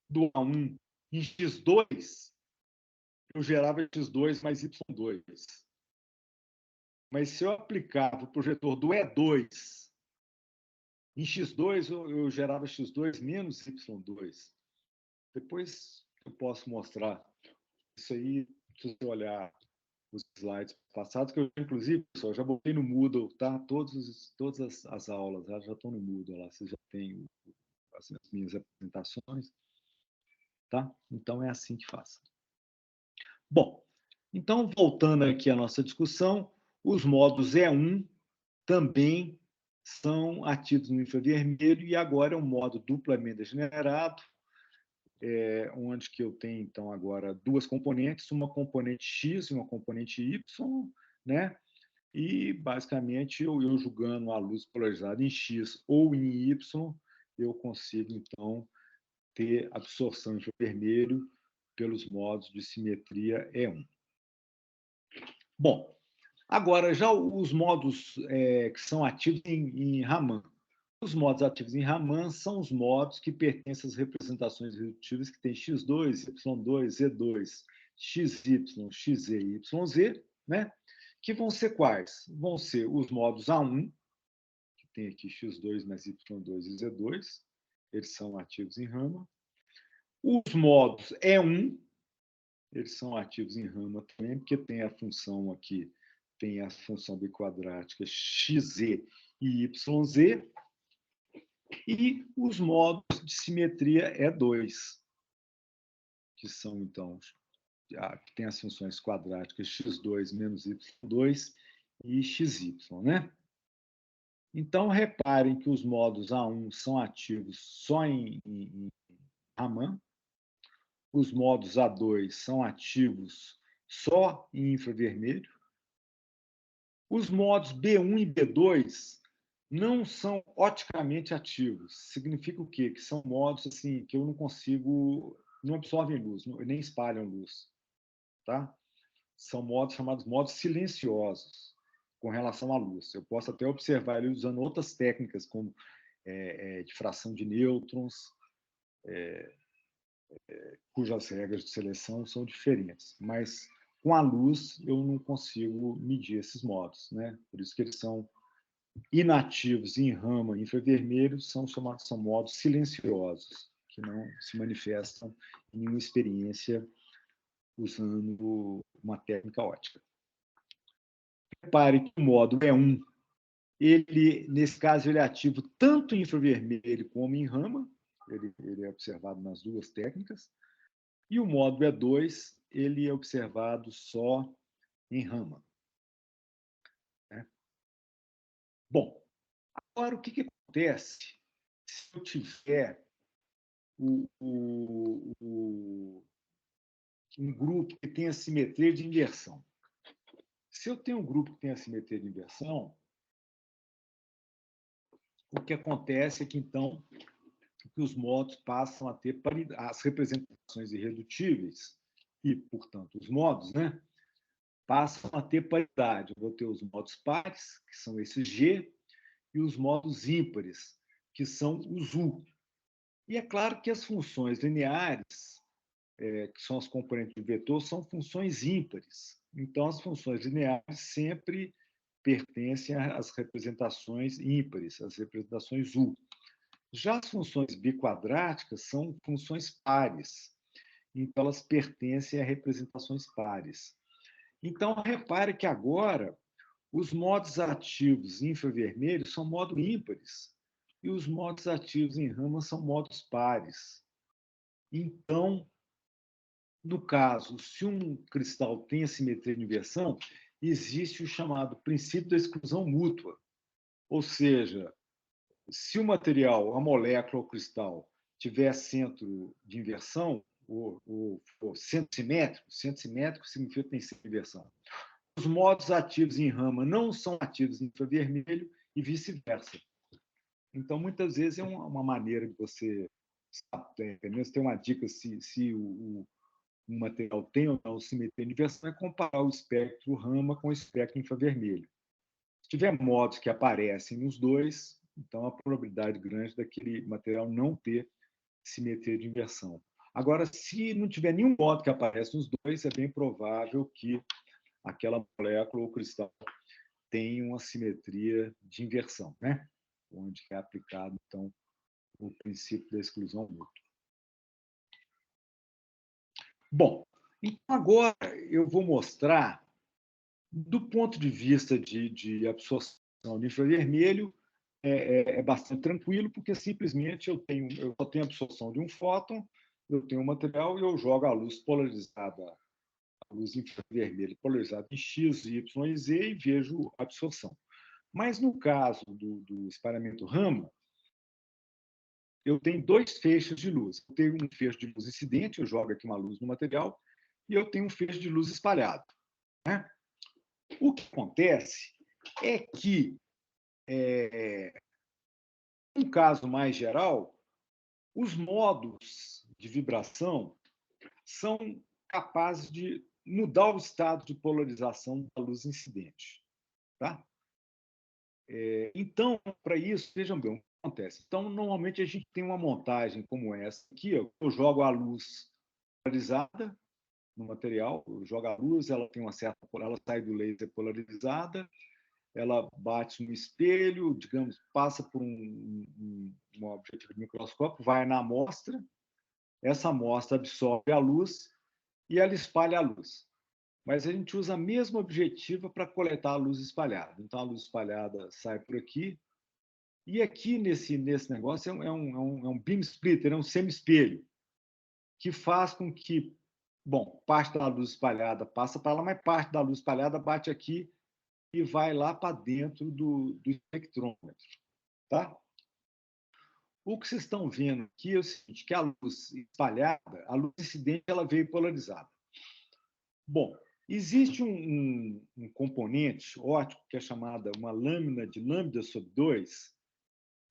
do A1 em X2, eu gerava X2 mais Y2. Mas se eu aplicava o projetor do E2 em X2, eu gerava X2 menos Y2. Depois eu posso mostrar isso aí, se você olhar os slides passados, que eu, inclusive, pessoal, já botei no Moodle, tá? Todas as aulas já estão no Moodle, lá você já tem as minhas apresentações, tá? Então é assim que faz. Bom, então voltando aqui à nossa discussão, os modos E1 também são ativos no infravermelho e agora é um modo duplamente degenerado, onde que eu tenho então agora duas componentes, uma componente X e uma componente Y, né? E, basicamente, eu julgando a luz polarizada em X ou em Y, eu consigo, então, ter absorção infravermelho pelos modos de simetria E1. Bom, agora, já os modos que são ativos em Raman. Os modos ativos em Raman são os modos que pertencem às representações redutivas que têm x2, y2, z2, xy, xz e yz, né? Que vão ser quais? Vão ser os modos A1, que tem aqui x2 mais y2 e z2, eles são ativos em Raman. Os modos E1, eles são ativos em Rama também, porque tem a função aqui, tem a função biquadrática xz e yz, e os modos de simetria E2, que são, então, que tem as funções quadráticas x2 menos y2 e xy, né? Então, reparem que os modos A1 são ativos só em Raman, os modos A2 são ativos só em infravermelho, os modos B1 e B2 não são oticamente ativos. Significa o quê? Que são modos assim, que eu não consigo, não absorvem luz, nem espalham luz. Tá? São modos chamados modos silenciosos com relação à luz. Eu posso até observar ele usando outras técnicas, como difração de nêutrons, cujas regras de seleção são diferentes. Mas com a luz eu não consigo medir esses modos, né? Por isso que eles são inativos em Raman infravermelho, são modos silenciosos, que não se manifestam em nenhuma experiência usando uma técnica ótica. Repare que o modo E1, nesse caso, ele é ativo tanto em infravermelho como em Raman, ele é observado nas duas técnicas, e o modo E2, ele é observado só em Raman. Bom, agora o que acontece se eu tiver um grupo que tem a simetria de inversão? Se eu tenho um grupo que tem a simetria de inversão, o que acontece é que, então, os modos passam a ter as representações irredutíveis e, portanto, os modos, né, passam a ter paridade. Eu vou ter os modos pares, que são esses G, e os modos ímpares, que são os U. E é claro que as funções lineares, que são as componentes do vetor, são funções ímpares. Então, as funções lineares sempre pertencem às representações ímpares, às representações U. Já as funções biquadráticas são funções pares, então elas pertencem a representações pares. Então, repare que agora os modos ativos infravermelhos são modos ímpares e os modos ativos em Raman são modos pares. Então, no caso, se um cristal tem a simetria de inversão, existe o chamado princípio da exclusão mútua. Ou seja, se o material, a molécula ou o cristal, tiver centro de inversão, ou centro simétrico significa que tem centro de inversão. Os modos ativos em Raman não são ativos em infravermelho e vice-versa. Então, muitas vezes, é uma maneira de você ter uma dica se o material tem ou não simetria de inversão, é comparar o espectro Raman com o espectro infravermelho. Se tiver modos que aparecem nos dois, então a probabilidade grande daquele material não ter simetria de inversão. Agora, se não tiver nenhum modo que aparece nos dois, é bem provável que aquela molécula ou cristal tenha uma simetria de inversão, né? Onde é aplicado, então, o princípio da exclusão mútua. Bom, então agora eu vou mostrar, do ponto de vista de absorção de infravermelho, é bastante tranquilo, porque simplesmente eu só tenho absorção de um fóton, eu tenho um material e eu jogo a luz polarizada, a luz infravermelha polarizada em X, Y e Z e vejo a absorção. Mas no caso do espalhamento Raman, eu tenho dois feixes de luz. Eu tenho um feixe de luz incidente, eu jogo aqui uma luz no material, e eu tenho um feixe de luz espalhado. Né? O que acontece é que, num caso mais geral, os modos de vibração são capazes de mudar o estado de polarização da luz incidente. Tá? Então, para isso, vejam bem o que acontece. Então, normalmente, a gente tem uma montagem como essa aqui. Eu jogo a luz polarizada no material, eu jogo a luz, ela tem ela sai do laser polarizada, ela bate no espelho, digamos, passa por um objetivo de microscópio, vai na amostra, essa amostra absorve a luz e ela espalha a luz. Mas a gente usa a mesma objetiva para coletar a luz espalhada. Então, a luz espalhada sai por aqui, e aqui nesse negócio é um beam splitter, é um semi-espelho, que faz com que, bom, parte da luz espalhada passa para lá, mas parte da luz espalhada bate aqui e vai lá para dentro do espectrômetro. Tá? O que vocês estão vendo aqui é o seguinte, que a luz espalhada, a luz incidente, ela veio polarizada. Bom, existe um componente óptico que é chamada uma lâmina de lambda sobre 2,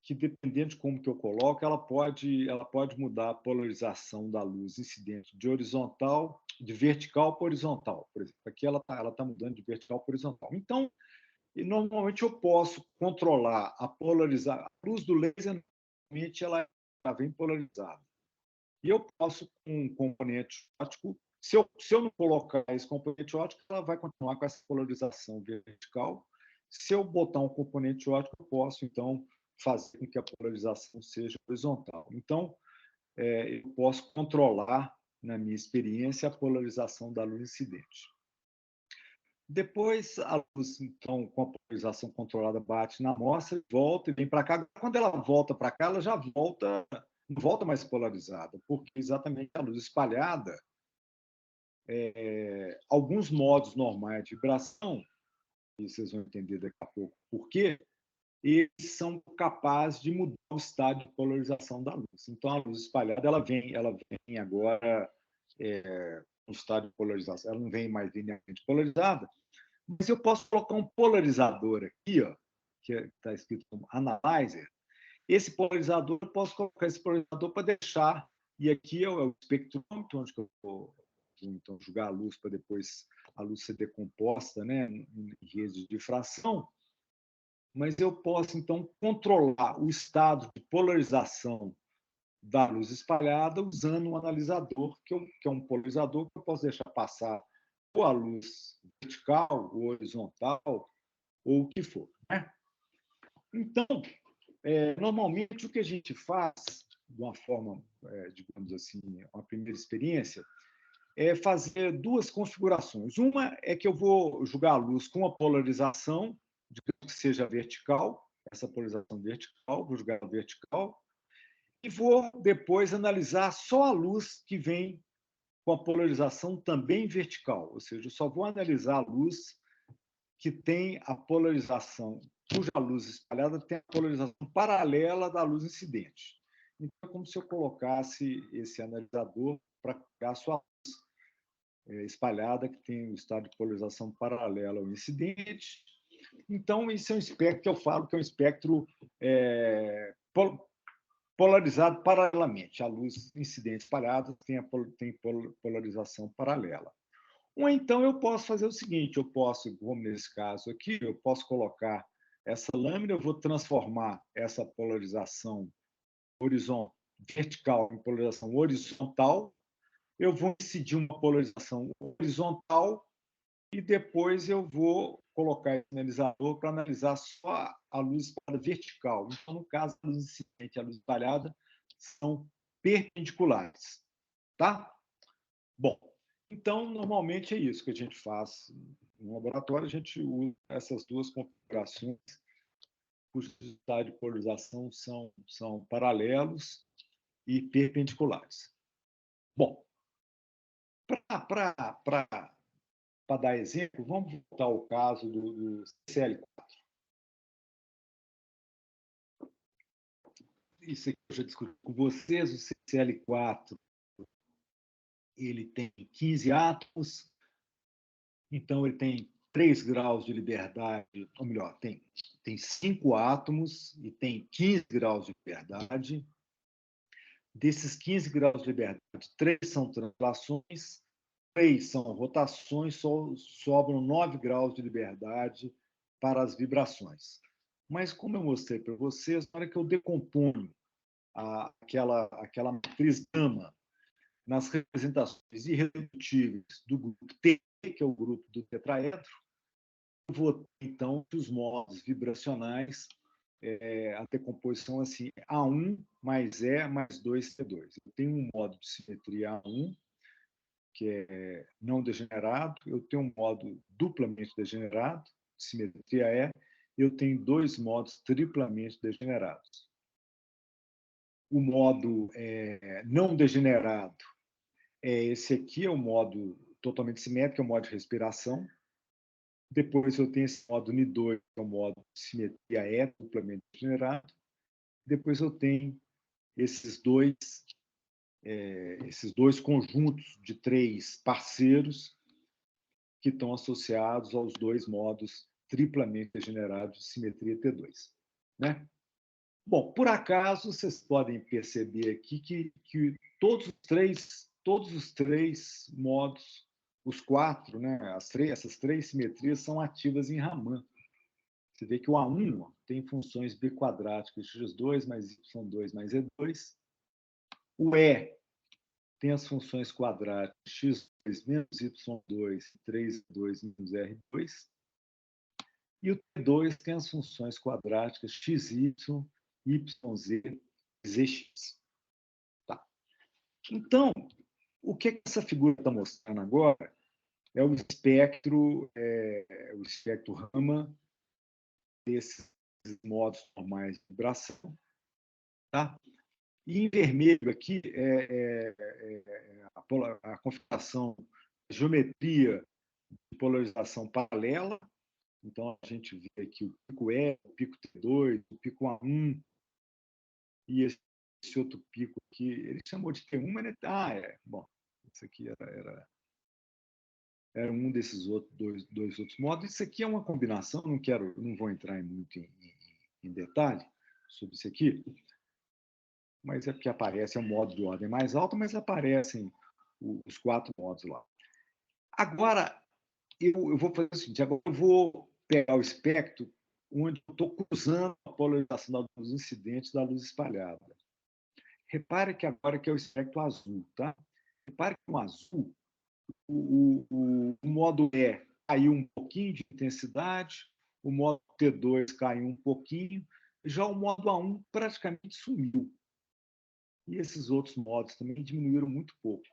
que, dependendo de como que eu coloco, ela pode mudar a polarização da luz incidente de horizontal, de vertical para horizontal. Por exemplo, aqui ela tá mudando de vertical para horizontal. Então, normalmente eu posso controlar a polarização. A luz do laser, normalmente, ela vem polarizada. E eu posso, com um componente óptico, se eu não colocar esse componente óptico, ela vai continuar com essa polarização vertical. Se eu botar um componente óptico, eu posso, então, fazer com que a polarização seja horizontal. Então, eu posso controlar, na minha experiência, a polarização da luz incidente. Depois, a luz, então, com a polarização controlada, bate na amostra, volta e vem para cá. Quando ela volta para cá, ela já não volta mais polarizada, porque exatamente a luz espalhada, alguns modos normais de vibração, e vocês vão entender daqui a pouco por quê, eles são capazes de mudar o estado de polarização da luz. Então, a luz espalhada, ela vem agora no estado de polarização, ela não vem mais linearmente polarizada, mas eu posso colocar um polarizador aqui, ó, que está escrito como analyzer. Esse polarizador, eu posso colocar esse polarizador para deixar, e aqui é o espectrômetro, onde eu vou então jogar a luz para depois a luz ser decomposta, né, em redes de difração. Mas eu posso, então, controlar o estado de polarização da luz espalhada usando um analisador, que é um polarizador que eu posso deixar passar ou a luz vertical, ou horizontal, ou o que for. Né? Então, normalmente, o que a gente faz, de uma forma, digamos assim, uma primeira experiência, é fazer duas configurações. Uma é que eu vou jogar a luz com a polarização, digamos que seja vertical, essa polarização vertical, vou jogar vertical, e vou depois analisar só a luz que vem com a polarização também vertical, ou seja, eu só vou analisar a luz que tem a polarização, cuja luz espalhada tem a polarização paralela da luz incidente. Então, é como se eu colocasse esse analisador para pegar a sua luz espalhada, que tem o estado de polarização paralela ao incidente. Então, esse é um espectro que eu falo que é um espectro polarizado paralelamente. A luz incidente espalhada tem polarização paralela. Ou então eu posso fazer o seguinte, eu posso, como nesse caso aqui, eu posso colocar essa lâmina, eu vou transformar essa polarização vertical em polarização horizontal, eu vou incidir uma polarização horizontal e depois eu vou colocar esse analisador para analisar só a luz espalhada vertical. Então, no caso, a luz incidente e a luz espalhada são perpendiculares. Tá? Bom, então, normalmente é isso que a gente faz no laboratório, a gente usa essas duas configurações, cujos estados de polarização são paralelos e perpendiculares. Bom, para dar exemplo, vamos voltar ao caso do CCL4. Isso aqui eu já discuti com vocês, o CCL4 ele tem 15 átomos, então ele tem 3 graus de liberdade, ou melhor, tem 5 átomos e tem 15 graus de liberdade. Desses 15 graus de liberdade, 3 são translações, 3 são rotações, sobram 9 graus de liberdade para as vibrações. Mas, como eu mostrei para vocês, na hora que eu decomponho aquela matriz gama nas representações irredutíveis do grupo T, que é o grupo do tetraedro, eu vou ter, então, os modos vibracionais, a decomposição assim, A1 mais E mais 2C2. Eu tenho um modo de simetria A1, que é não degenerado, eu tenho um modo duplamente degenerado, simetria E, eu tenho dois modos triplamente degenerados. O modo não degenerado é esse aqui, é o modo totalmente simétrico, é o modo de respiração. Depois eu tenho esse modo Ni2, que é o modo de simetria E, duplamente degenerado. Depois eu tenho esses dois conjuntos de três parceiros que estão associados aos dois modos triplamente degenerados de simetria T2. Né? Bom, por acaso, vocês podem perceber aqui que todos os três modos, os quatro, né, essas três simetrias são ativas em Raman. Você vê que o A1 tem funções biquadráticas x2 mais y2 mais e2. O E tem as funções quadráticas x2 menos y2, 3y2 menos r2. E o T2 tem as funções quadráticas xy, yz, zx. Tá. Então, o que essa figura está mostrando agora é o espectro Raman desses modos normais de vibração. Tá? E em vermelho aqui a configuração, a geometria de polarização paralela. Então, a gente vê aqui o pico E, o pico T2, o pico A1 e esse outro pico aqui. Ele chamou de T1, mas... bom, esse aqui era um desses dois outros modos. Isso aqui é uma combinação, não vou entrar muito em detalhe sobre isso aqui, mas é porque aparece, é um modo de ordem mais alta, mas aparecem os quatro modos lá. Agora, eu vou fazer o seguinte, agora eu vou pegar o espectro onde eu estou cruzando a polarização da luz incidente da luz espalhada. Repare que agora que é o espectro azul, tá? Repare que no azul, o modo E caiu um pouquinho de intensidade, o modo T2 caiu um pouquinho, já o modo A1 praticamente sumiu. E esses outros modos também diminuíram muito pouco.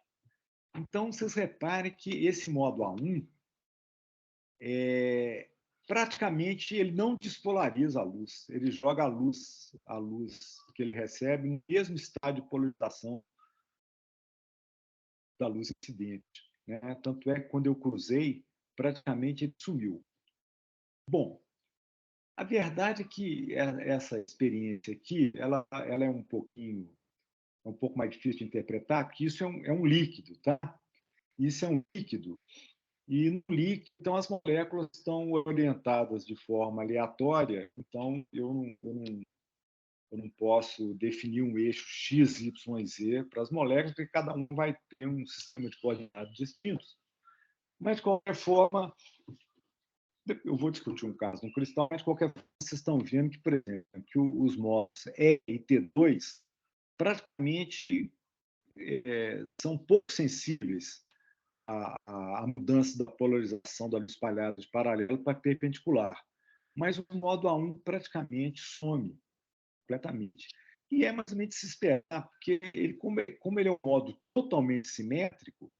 Então, vocês reparem que esse modo A1 praticamente ele não despolariza a luz, ele joga a luz que ele recebe no mesmo estado de polarização da luz incidente. Né? Tanto é que quando eu cruzei, praticamente ele sumiu. Bom, a verdade é que essa experiência aqui ela é um pouco mais difícil de interpretar, porque isso é um líquido, tá? Isso é um líquido. E no líquido, então, as moléculas estão orientadas de forma aleatória, então eu não posso definir um eixo x, y e z para as moléculas, porque cada um vai ter um sistema de coordenadas distintos. Mas, de qualquer forma, eu vou discutir um caso no cristal, mas, de qualquer forma, vocês estão vendo que, por exemplo, que os modos E e T2 praticamente são pouco sensíveis a mudança da polarização da luz espalhada de paralelo para perpendicular. Mas o modo A1 praticamente some completamente. E é mais ou menos de se esperar, porque como ele é um modo totalmente simétrico,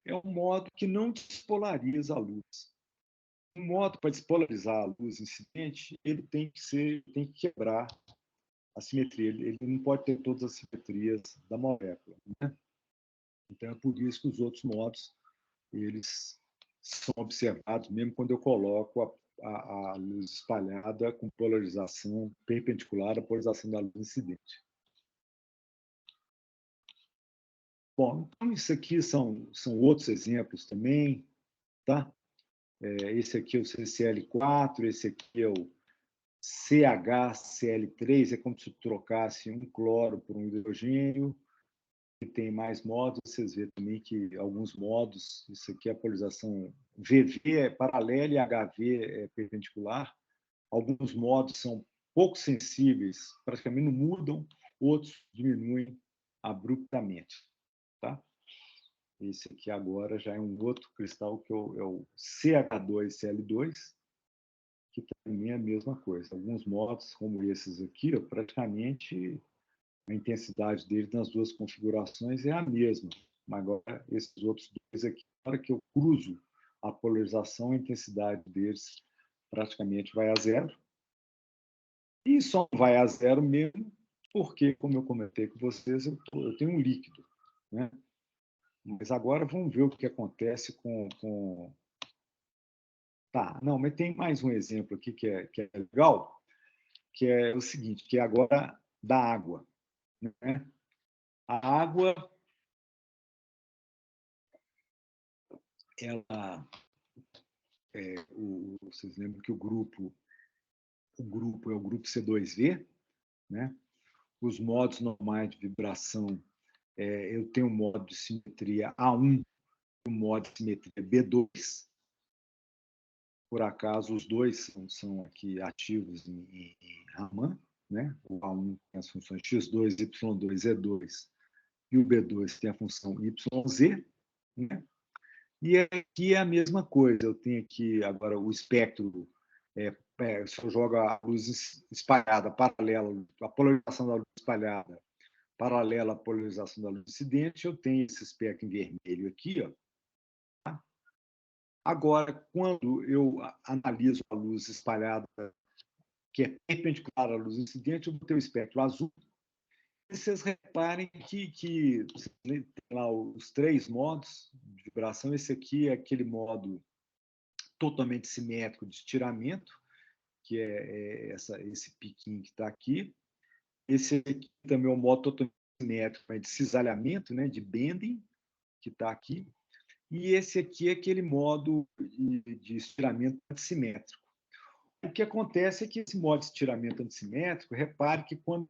é um modo que não despolariza a luz. Um modo para despolarizar a luz incidente, ele tem que quebrar a simetria. Ele não pode ter todas as simetrias da molécula. Né? Então, é por isso que os outros modos eles são observados mesmo quando eu coloco a luz espalhada com polarização perpendicular à polarização da luz incidente. Bom, então isso aqui são outros exemplos também, tá? Esse aqui é o CCl4, esse aqui é o CHCl3, é como se trocasse um cloro por um hidrogênio. Que tem mais modos, vocês veem também que alguns modos, isso aqui é a polarização VV é paralela e HV é perpendicular. Alguns modos são pouco sensíveis, praticamente não mudam, outros diminuem abruptamente. Tá? Esse aqui agora já é um outro cristal que é o CH2Cl2, que também é a mesma coisa. Alguns modos, como esses aqui, praticamente a intensidade dele nas duas configurações é a mesma. Mas agora, esses outros dois aqui, na hora que eu cruzo a polarização, a intensidade deles praticamente vai a zero. E só vai a zero mesmo porque, como eu comentei com vocês, eu tenho um líquido, né? Mas agora vamos ver o que acontece com... Tá, não, mas tem mais um exemplo aqui que é legal, que é o seguinte, que é agora da água, né? A água, ela, vocês lembram que o grupo é o grupo C2V, né? Os modos normais de vibração, eu tenho um modo de simetria A1 e um modo de simetria B2. Por acaso, os dois são aqui ativos em Raman, né? O A1 tem as funções x2, y2, z2, e o B2 tem a função yz, né? E aqui é a mesma coisa. Eu tenho aqui agora o espectro, se eu jogo a luz espalhada paralela, a polarização da luz espalhada paralela à polarização da luz incidente, eu tenho esse espectro em vermelho aqui, ó. Agora, quando eu analiso a luz espalhada, que é perpendicular à luz incidente, eu vou ter o espectro azul. E vocês reparem que tem lá os três modos de vibração. Esse aqui é aquele modo totalmente simétrico de estiramento, que esse piquinho que está aqui. Esse aqui também é um modo totalmente simétrico de cisalhamento, né, de bending, que está aqui. E esse aqui é aquele modo de estiramento antissimétrico. O que acontece é que esse modo de estiramento antissimétrico, repare que quando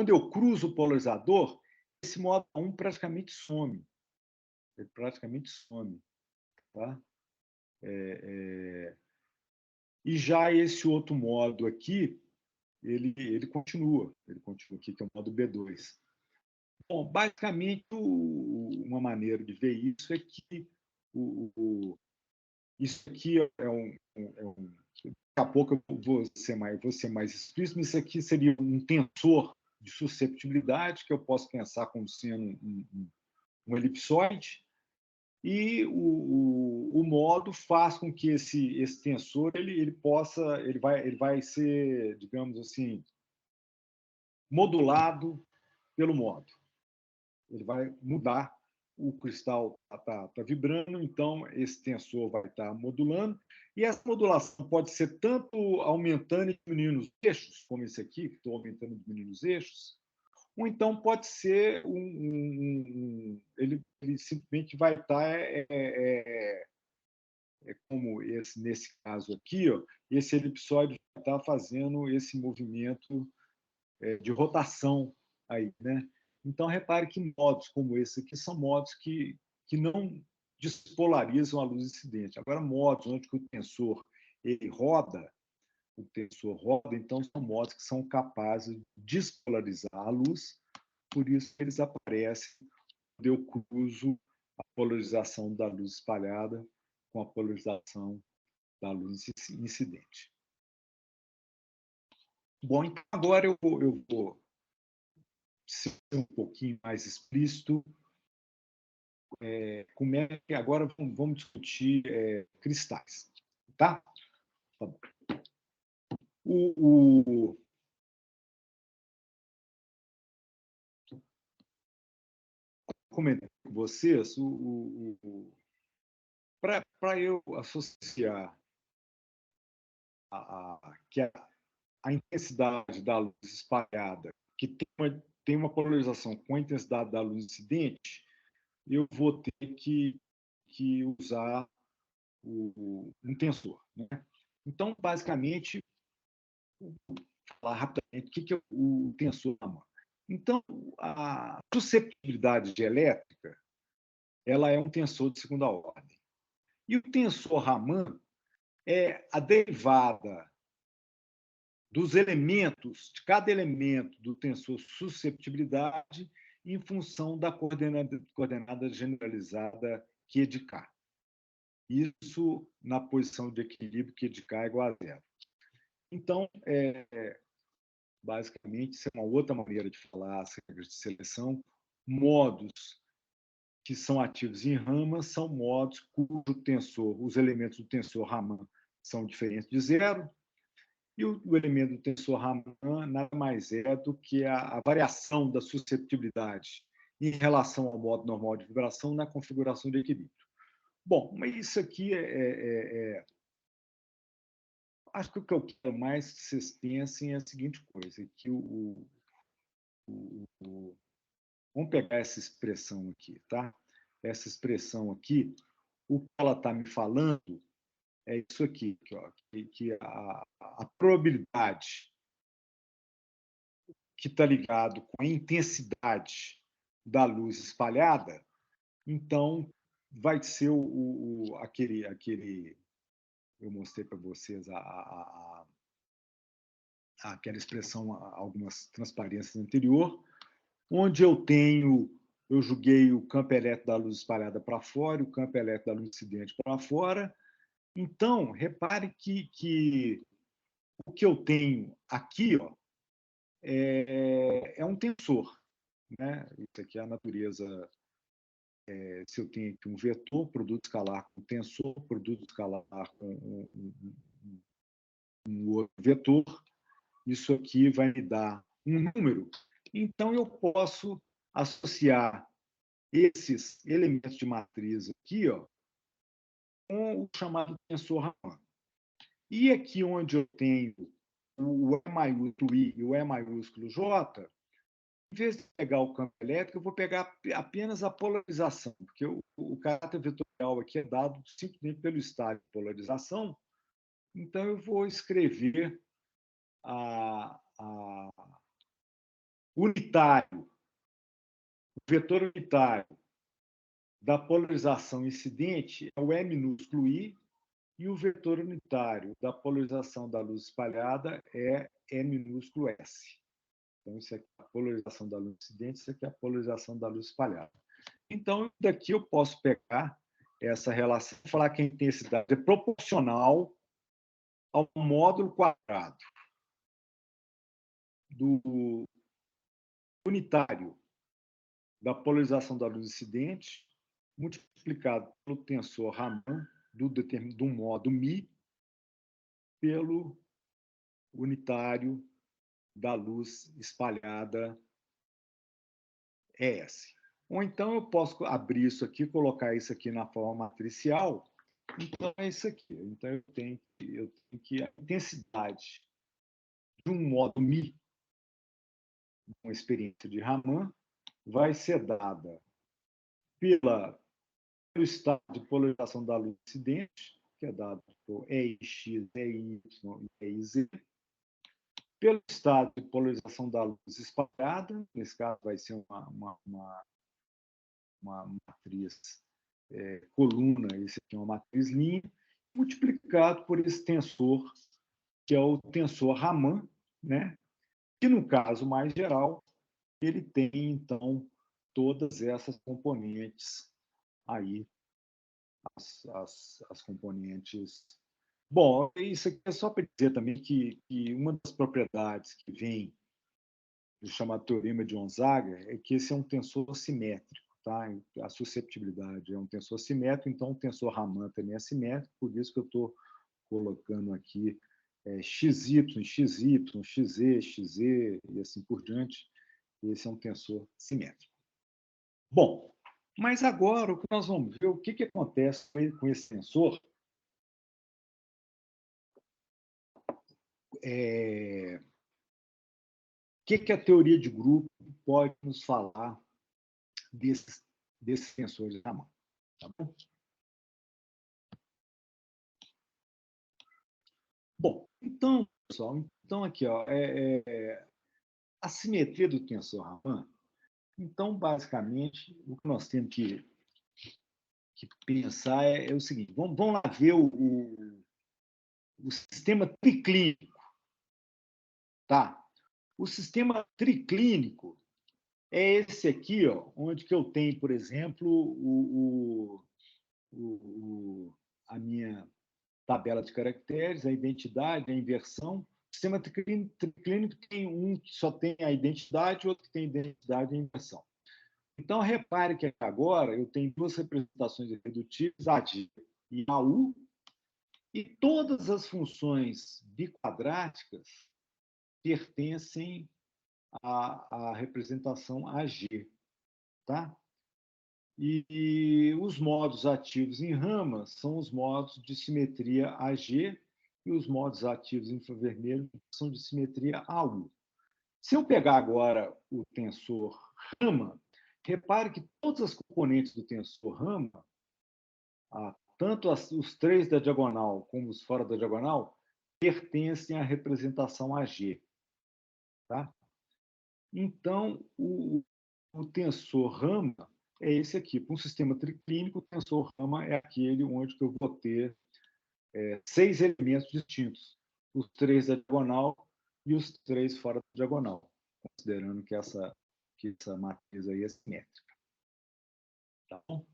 eu cruzo o polarizador, esse modo 1 praticamente some. Ele praticamente some. Tá? E já esse outro modo aqui, ele continua. Ele continua aqui, que é o modo B2. Bom, basicamente, uma maneira de ver isso é que isso aqui daqui a pouco eu vou ser mais explícito, mas isso aqui seria um tensor de susceptibilidade, que eu posso pensar como sendo um elipsoide, e o modo faz com que esse tensor ele vai ser, digamos assim, modulado pelo modo. Ele vai mudar, o cristal está vibrando, então esse tensor vai estar modulando, e essa modulação pode ser tanto aumentando e diminuindo os eixos, como esse aqui, que estou aumentando e diminuindo os eixos, ou então pode ser ele simplesmente vai estar como nesse caso aqui, ó, esse elipsoide vai estar fazendo esse movimento de rotação aí, né? Então, repare que modos como esse aqui são modos que não despolarizam a luz incidente. Agora, modos onde o tensor roda, então são modos que são capazes de despolarizar a luz, por isso eles aparecem quando eu cruzo a polarização da luz espalhada com a polarização da luz incidente. Bom, então agora eu vou ser um pouquinho mais explícito. Como é que agora vamos discutir cristais, tá? Tá bom. Comentei com vocês, para eu associar que a intensidade da luz espalhada, que tem uma polarização com a intensidade da luz incidente, eu vou ter que usar um tensor, né? Então, basicamente, falar rapidamente o que é o tensor Raman. Então, a susceptibilidade elétrica ela é um tensor de segunda ordem. E o tensor Raman é a derivada dos elementos, de cada elemento do tensor susceptibilidade em função da coordenada generalizada Q de K. Isso na posição de equilíbrio Q de K igual a zero. Então, basicamente, isso é uma outra maneira de falar as regras de seleção, modos que são ativos em Raman são modos cujo tensor, os elementos do tensor Raman são diferentes de zero, e o elemento do tensor Raman nada mais é do que a variação da susceptibilidade em relação ao modo normal de vibração na configuração de equilíbrio. Bom, mas isso aqui acho que o que eu quero mais que vocês pensem é a seguinte coisa, que vamos pegar essa expressão aqui, tá? Essa expressão aqui, o que ela está me falando é isso aqui, ó, que a probabilidade que está ligado com a intensidade da luz espalhada, então vai ser aquele eu mostrei para vocês aquela expressão, algumas transparências anterior, onde eu joguei o campo elétrico da luz espalhada para fora e o campo elétrico da luz incidente para fora. Então, repare que o que eu tenho aqui, ó, é um tensor, né? Isso aqui é a natureza. Se eu tenho aqui um vetor, produto escalar com tensor, produto escalar com um outro vetor, isso aqui vai me dar um número. Então, eu posso associar esses elementos de matriz aqui, ó, com o chamado tensor Raman. E aqui onde eu tenho o E maiúsculo I e o E maiúsculo J, em vez de pegar o campo elétrico, eu vou pegar apenas a polarização, porque o caráter vetorial aqui é dado simplesmente pelo estado de polarização. Então, eu vou escrever unitário, o vetor unitário da polarização incidente é o E minúsculo I, e o vetor unitário da polarização da luz espalhada é E minúsculo S. Então, isso aqui é a polarização da luz incidente, isso aqui é a polarização da luz espalhada. Então, daqui eu posso pegar essa relação e falar que a intensidade é proporcional ao módulo quadrado do unitário da polarização da luz incidente multiplicado pelo tensor Raman do modo μ pelo unitário da luz espalhada ES. Ou então eu posso abrir isso aqui, colocar isso aqui na forma matricial. Então é isso aqui. Então eu tenho que a intensidade de um modo μ, uma experiência de Raman, vai ser dada pelo estado de polarização da luz incidente, que é dado por EIX, EY e EIZ, pelo estado de polarização da luz espalhada, nesse caso vai ser uma matriz coluna, esse aqui é uma matriz linha, multiplicado por esse tensor, que é o tensor Raman, né? Que, no caso mais geral, ele tem, então, todas essas componentes aí, as componentes. Bom, isso aqui é só para dizer também que uma das propriedades que vem do chamado teorema de Gonzaga é que esse é um tensor simétrico, tá? A susceptibilidade é um tensor simétrico, então o tensor Raman também é simétrico, por isso que eu estou colocando aqui XY, XY, XZ, XZ e assim por diante. Esse é um tensor simétrico. Bom, mas agora o que nós vamos ver, o que acontece com esse tensor o que a teoria de grupo pode nos falar desses tensores de Raman? Tá bom? Bom, então, pessoal, aqui, ó, a simetria do tensor Raman. Então, basicamente, o que nós temos que pensar é o seguinte: vamos lá ver o sistema triclínico. Tá? O sistema triclínico é esse aqui, ó, onde que eu tenho, por exemplo, a minha tabela de caracteres, a identidade, a inversão. O sistema triclínico tem um que só tem a identidade, outro que tem identidade e a inversão. Então, repare que agora eu tenho duas representações irredutíveis, AD e AU, e todas as funções biquadráticas pertencem à representação AG. Tá? E os modos ativos em rama são os modos de simetria AG e os modos ativos em infravermelho são de simetria AU. Se eu pegar agora o tensor rama, repare que todas as componentes do tensor rama, tanto os três da diagonal como os fora da diagonal, pertencem à representação AG. Tá? Então, o tensor rama é esse aqui. Para um sistema triclínico, o tensor rama é aquele onde eu vou ter 6 elementos distintos, os 3 da diagonal e os 3 fora da diagonal, considerando que essa matriz aí é simétrica. Tá bom?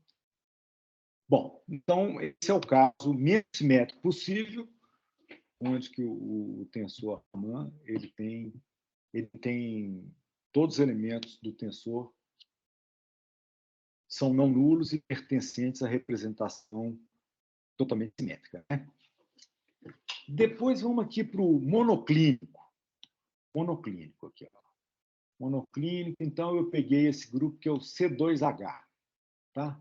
Bom, então, esse é o caso menos simétrico possível, onde que o tensor Raman ele tem todos os elementos do tensor são não nulos e pertencentes à representação totalmente simétrica. Né? Depois vamos aqui para o monoclínico. Monoclínico aqui. Ó. Monoclínico, então eu peguei esse grupo que é o C2H. Tá?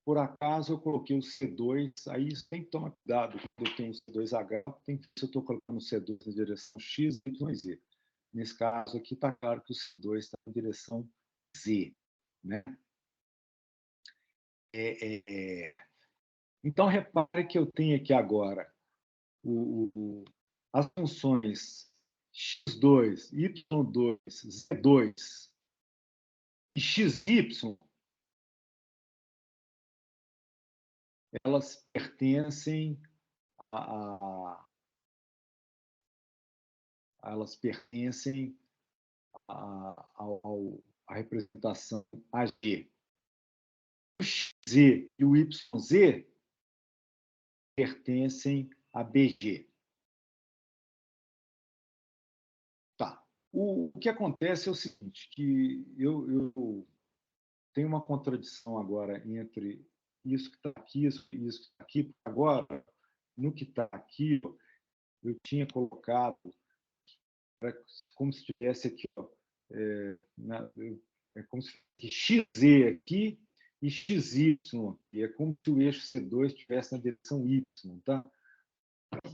Por acaso eu coloquei o C2, aí tem que tomar cuidado quando eu tenho o C2H, tem que ver se eu estou colocando o C2 na direção X, Y e Z. Nesse caso aqui está claro que o C2 está na direção Z. Né? Então, repare que eu tenho aqui agora as funções x2, y2, z2 e xy, elas pertencem à representação AG. O xz e o yz pertencem a BG. Tá. O que acontece é o seguinte, que eu tenho uma contradição agora entre isso que está aqui, isso que está aqui. Agora, no que está aqui, eu tinha colocado como se tivesse aqui, ó, como se fosse XZ aqui e XY aqui. É como se o eixo C2 estivesse na direção Y, tá?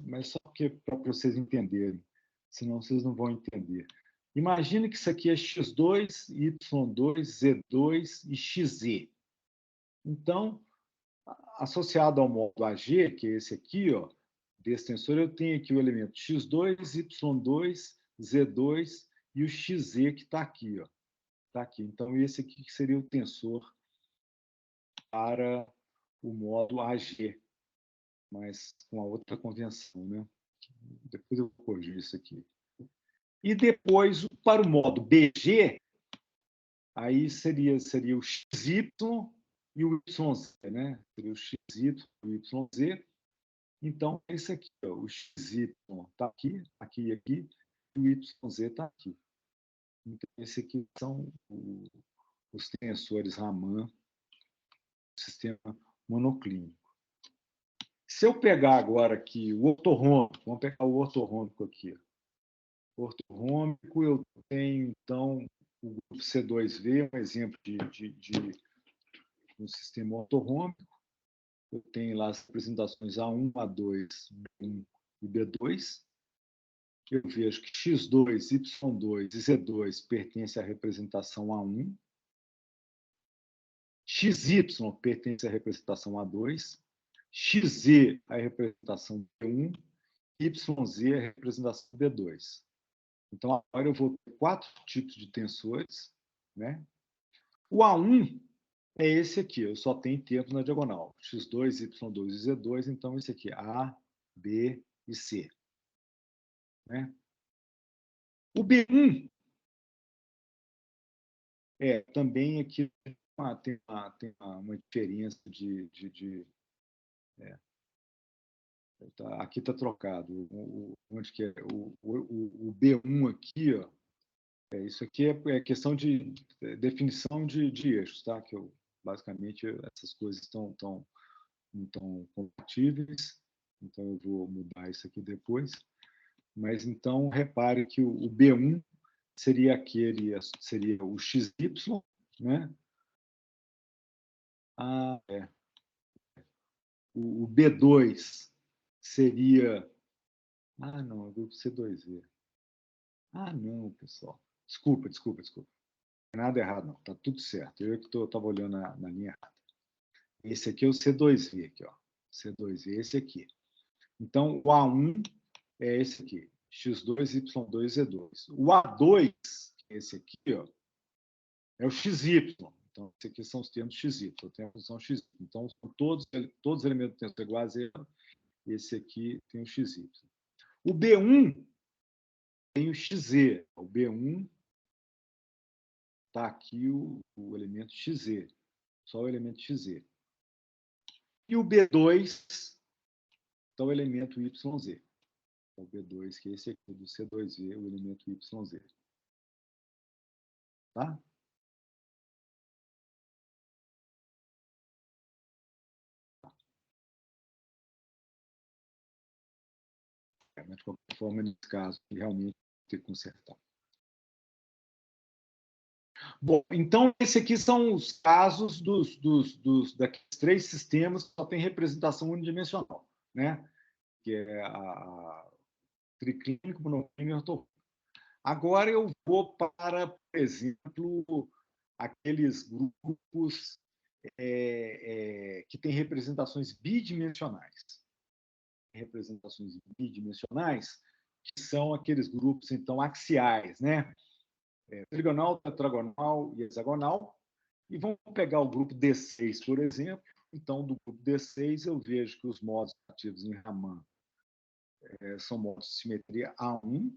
Mas só para vocês entenderem, senão vocês não vão entender. Imagine que isso aqui é X2, Y2, Z2 e XZ. Então, associado ao modo AG, que é esse aqui, ó, desse tensor, eu tenho aqui o elemento x2, y2, z2 e o xz que está aqui. Ó. Tá aqui. Então, esse aqui seria o tensor para o modo AG, mas com a outra convenção. Né? Depois eu corrijo isso aqui. E depois, para o modo BG, aí seria o XY e o YZ. Né? Seria o XY e o YZ. Então, esse aqui, ó, o XY está aqui, aqui e aqui, e o YZ está aqui. Então, esse aqui são os tensores Raman do sistema monoclínico. Se eu pegar agora aqui o ortorrômbico, vamos pegar o ortorrômbico aqui. O ortorrômbico, eu tenho, então, o grupo C2V, um exemplo de um sistema ortorrômbico. Eu tenho lá as representações A1, A2, B1 e B2. Eu vejo que x2, y2 e z2 pertencem à representação A1, xy pertence à representação A2, xz à representação B1, yz à representação B2. Então, agora eu vou ter 4 tipos de tensores. Né? O A1 é esse aqui, eu só tenho tempo na diagonal. X2, Y2 e Z2, então esse aqui, A, B e C. Né? O B1 também aqui tem uma diferença aqui está trocado. Onde que é? O B1 aqui, ó, Isso aqui é questão de definição de eixos, tá? Que basicamente, essas coisas não estão compatíveis, então eu vou mudar isso aqui depois. Mas, então, repare que o B1 seria o XY, né? O B2 seria... não, é o grupo C2V. Não, pessoal. Desculpa. Não é nada errado, não. Está tudo certo. Eu que estava olhando na linha errada. Esse aqui é o C2V, aqui, ó. C2V, esse aqui. Então, o A1 é esse aqui. X2, Y2, Z2. O A2, esse aqui, ó, é o XY. Então, esses aqui são os termos XY. Eu tenho a função XY. Então, são todos os elementos do tensor igual a zero. Esse aqui tem o XY. O B1 tem o XZ. O B1 está aqui o elemento XZ. Só o elemento XZ. E o B2 está o elemento YZ. O B2, que é esse aqui do C2V, o elemento YZ. Tá? Mas, de qualquer forma, nesse caso, realmente tem que consertar. Bom, então, esses aqui são os casos daqueles três sistemas que só tem representação unidimensional, né? Que é a triclínico, monoclínico e ortoclínico. Agora eu vou para, por exemplo, aqueles grupos que têm representações bidimensionais. Representações bidimensionais, que são aqueles grupos, então, axiais, né? Trigonal, tetragonal e hexagonal. E vamos pegar o grupo D6, por exemplo. Então, do grupo D6, eu vejo que os modos ativos em Raman são modos de simetria A1,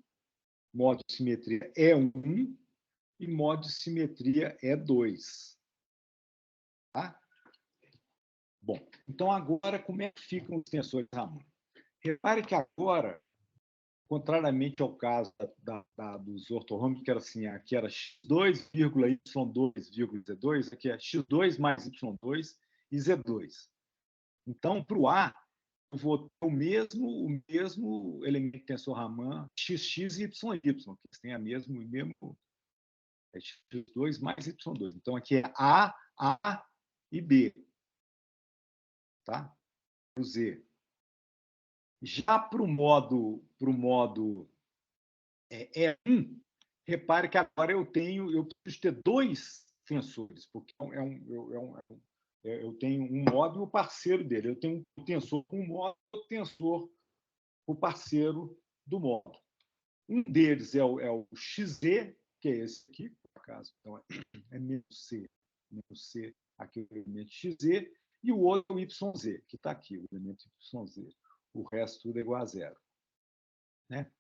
modo de simetria E1 e modo de simetria E2. Tá? Bom, então agora como é que ficam os tensores Raman? Repare que agora, contrariamente ao caso dos ortorrômbicos, que era assim, aqui era x2, y2, z2, aqui é x2 mais y2 e z2. Então, para o A, eu vou ter o mesmo elemento tensor Raman, xx e yy, que têm o mesmo x2 mais y2. Então, aqui é A e B. Tá? O Z. Já para o modo E1, repare que agora eu preciso ter dois tensores, porque eu tenho um modo e o parceiro dele. Eu tenho um tensor com um modo e outro tensor o parceiro do modo. Um deles é o XZ, que é esse aqui, por acaso, então é -C, aqui o elemento XZ, e o outro é o YZ, que está aqui, o elemento YZ. O resto tudo é igual a zero. Né?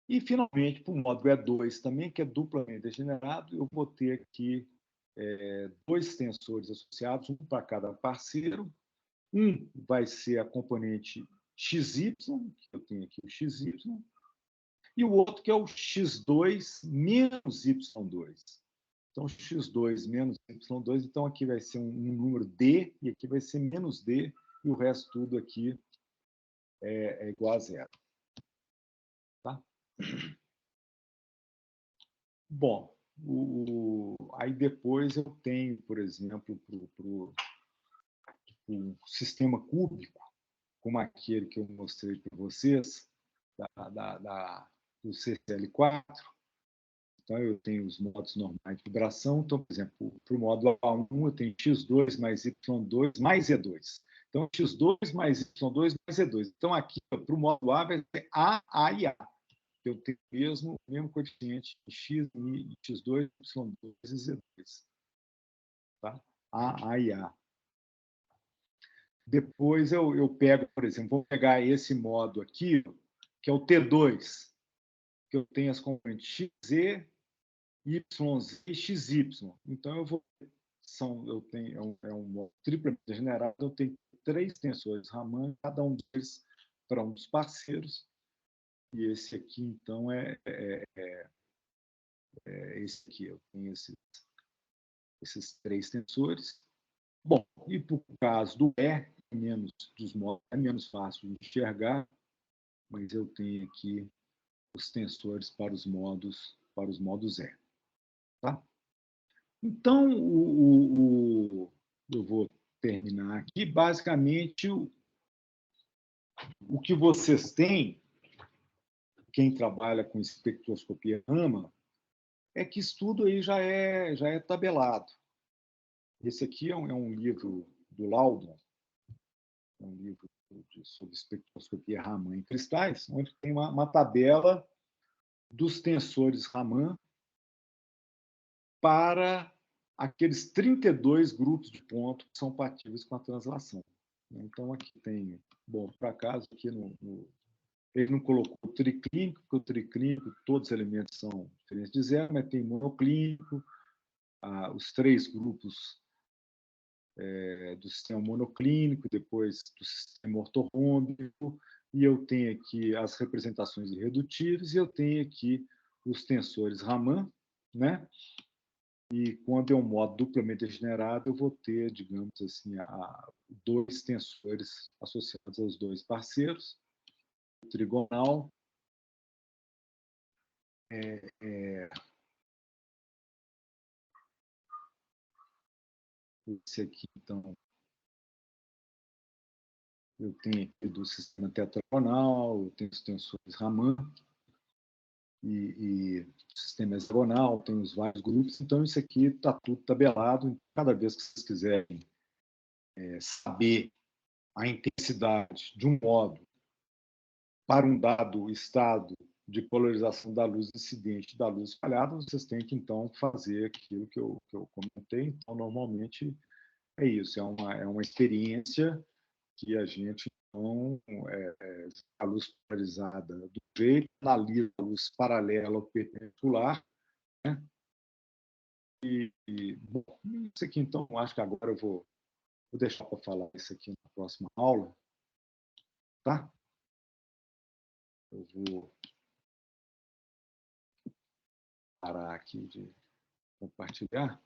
E, finalmente, para o modo E2 também, que é duplamente degenerado, eu vou ter aqui dois tensores associados, um para cada parceiro. Um vai ser a componente XY, que eu tenho aqui o XY, e o outro que é o x2 menos y2. Então, x2 menos y2, então aqui vai ser um número d, e aqui vai ser menos d, e o resto tudo aqui é igual a zero. Tá? Bom, aí depois eu tenho, por exemplo, para o sistema cúbico, como aquele que eu mostrei para vocês, do CCL4. Então, eu tenho os modos normais de vibração. Então, por exemplo, para o modo A1, eu tenho x2 mais y2 mais e2. Então, x2 mais y2 mais e2. Então, aqui, para o modo A, vai ser A e A. Eu tenho o mesmo coeficiente x, x2, y2 e z2. Tá? A e A. Depois eu pego, por exemplo, vou pegar esse modo aqui, que é o T2, que eu tenho as componentes XZ, YZ e XY. Então, eu tenho um modo triplamente degenerado, eu tenho três tensores Raman, cada um deles para um dos parceiros. E esse aqui, então, esse aqui, eu tenho esses 3 tensores. Bom, e por caso do dos modos, é menos fácil de enxergar, mas eu tenho aqui os tensores para os modos E. Tá? Então, eu vou terminar aqui. Basicamente, o que vocês têm, quem trabalha com espectroscopia Raman, é que isso tudo aí já é tabelado. Esse aqui é um livro do Laudon, é um livro sobre espectroscopia Raman em cristais, onde tem uma tabela dos tensores Raman para aqueles 32 grupos de pontos que são compatíveis com a translação. Então, aqui tem, bom, por acaso, aqui ele não colocou o triclínico, porque o triclínico, todos os elementos são diferentes de zero, mas tem monoclínico, os 3 grupos do sistema monoclínico, depois do sistema ortorrômbico, e eu tenho aqui as representações irredutíveis, e eu tenho aqui os tensores Raman, né? E quando é um modo duplamente degenerado, eu vou ter, digamos assim, 2 tensores associados aos 2 parceiros. O trigonal esse aqui, então, eu tenho aqui do sistema tetragonal, eu tenho os tensores Raman e o sistema hexagonal, tem os vários grupos, então isso aqui está tudo tabelado. Cada vez que vocês quiserem saber a intensidade de um modo para um dado estado de polarização da luz incidente e da luz espalhada, vocês têm que, então, fazer aquilo que eu comentei. Então, normalmente, é isso, é uma experiência que a gente, então, a luz polarizada do jeito, analisa a luz paralela ou perpendicular, né? Bom, isso aqui, então, acho que agora eu vou deixar para falar isso aqui na próxima aula, tá? Eu vou parar aqui de compartilhar.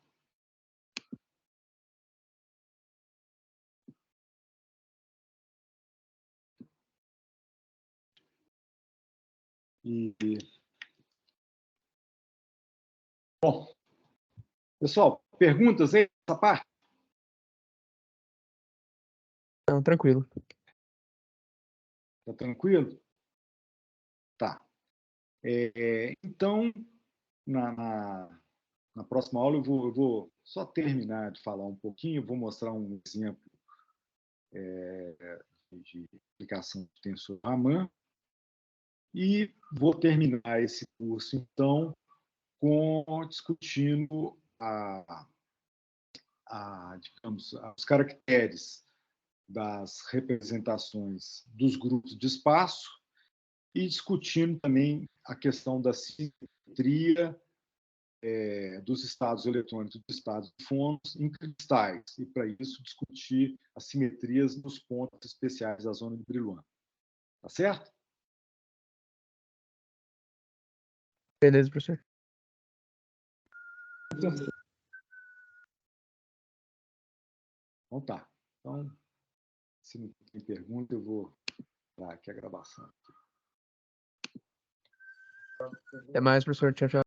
Bom, pessoal, perguntas aí nessa parte? Não, tranquilo. Tá tranquilo? Tá. Então, na próxima aula, eu vou só terminar de falar um pouquinho, vou mostrar um exemplo de aplicação de tensor Raman e vou terminar esse curso, então, discutindo digamos, os caracteres das representações dos grupos de espaço e discutindo também a questão da simetria dos estados eletrônicos dos estados de fônons em cristais, e, para isso, discutir as simetrias nos pontos especiais da zona de Brillouin. Tá certo? Beleza, professor. Então tá. Então, se não tem pergunta, eu vou parar aqui a gravação. Até mais, professor. Tchau, tchau.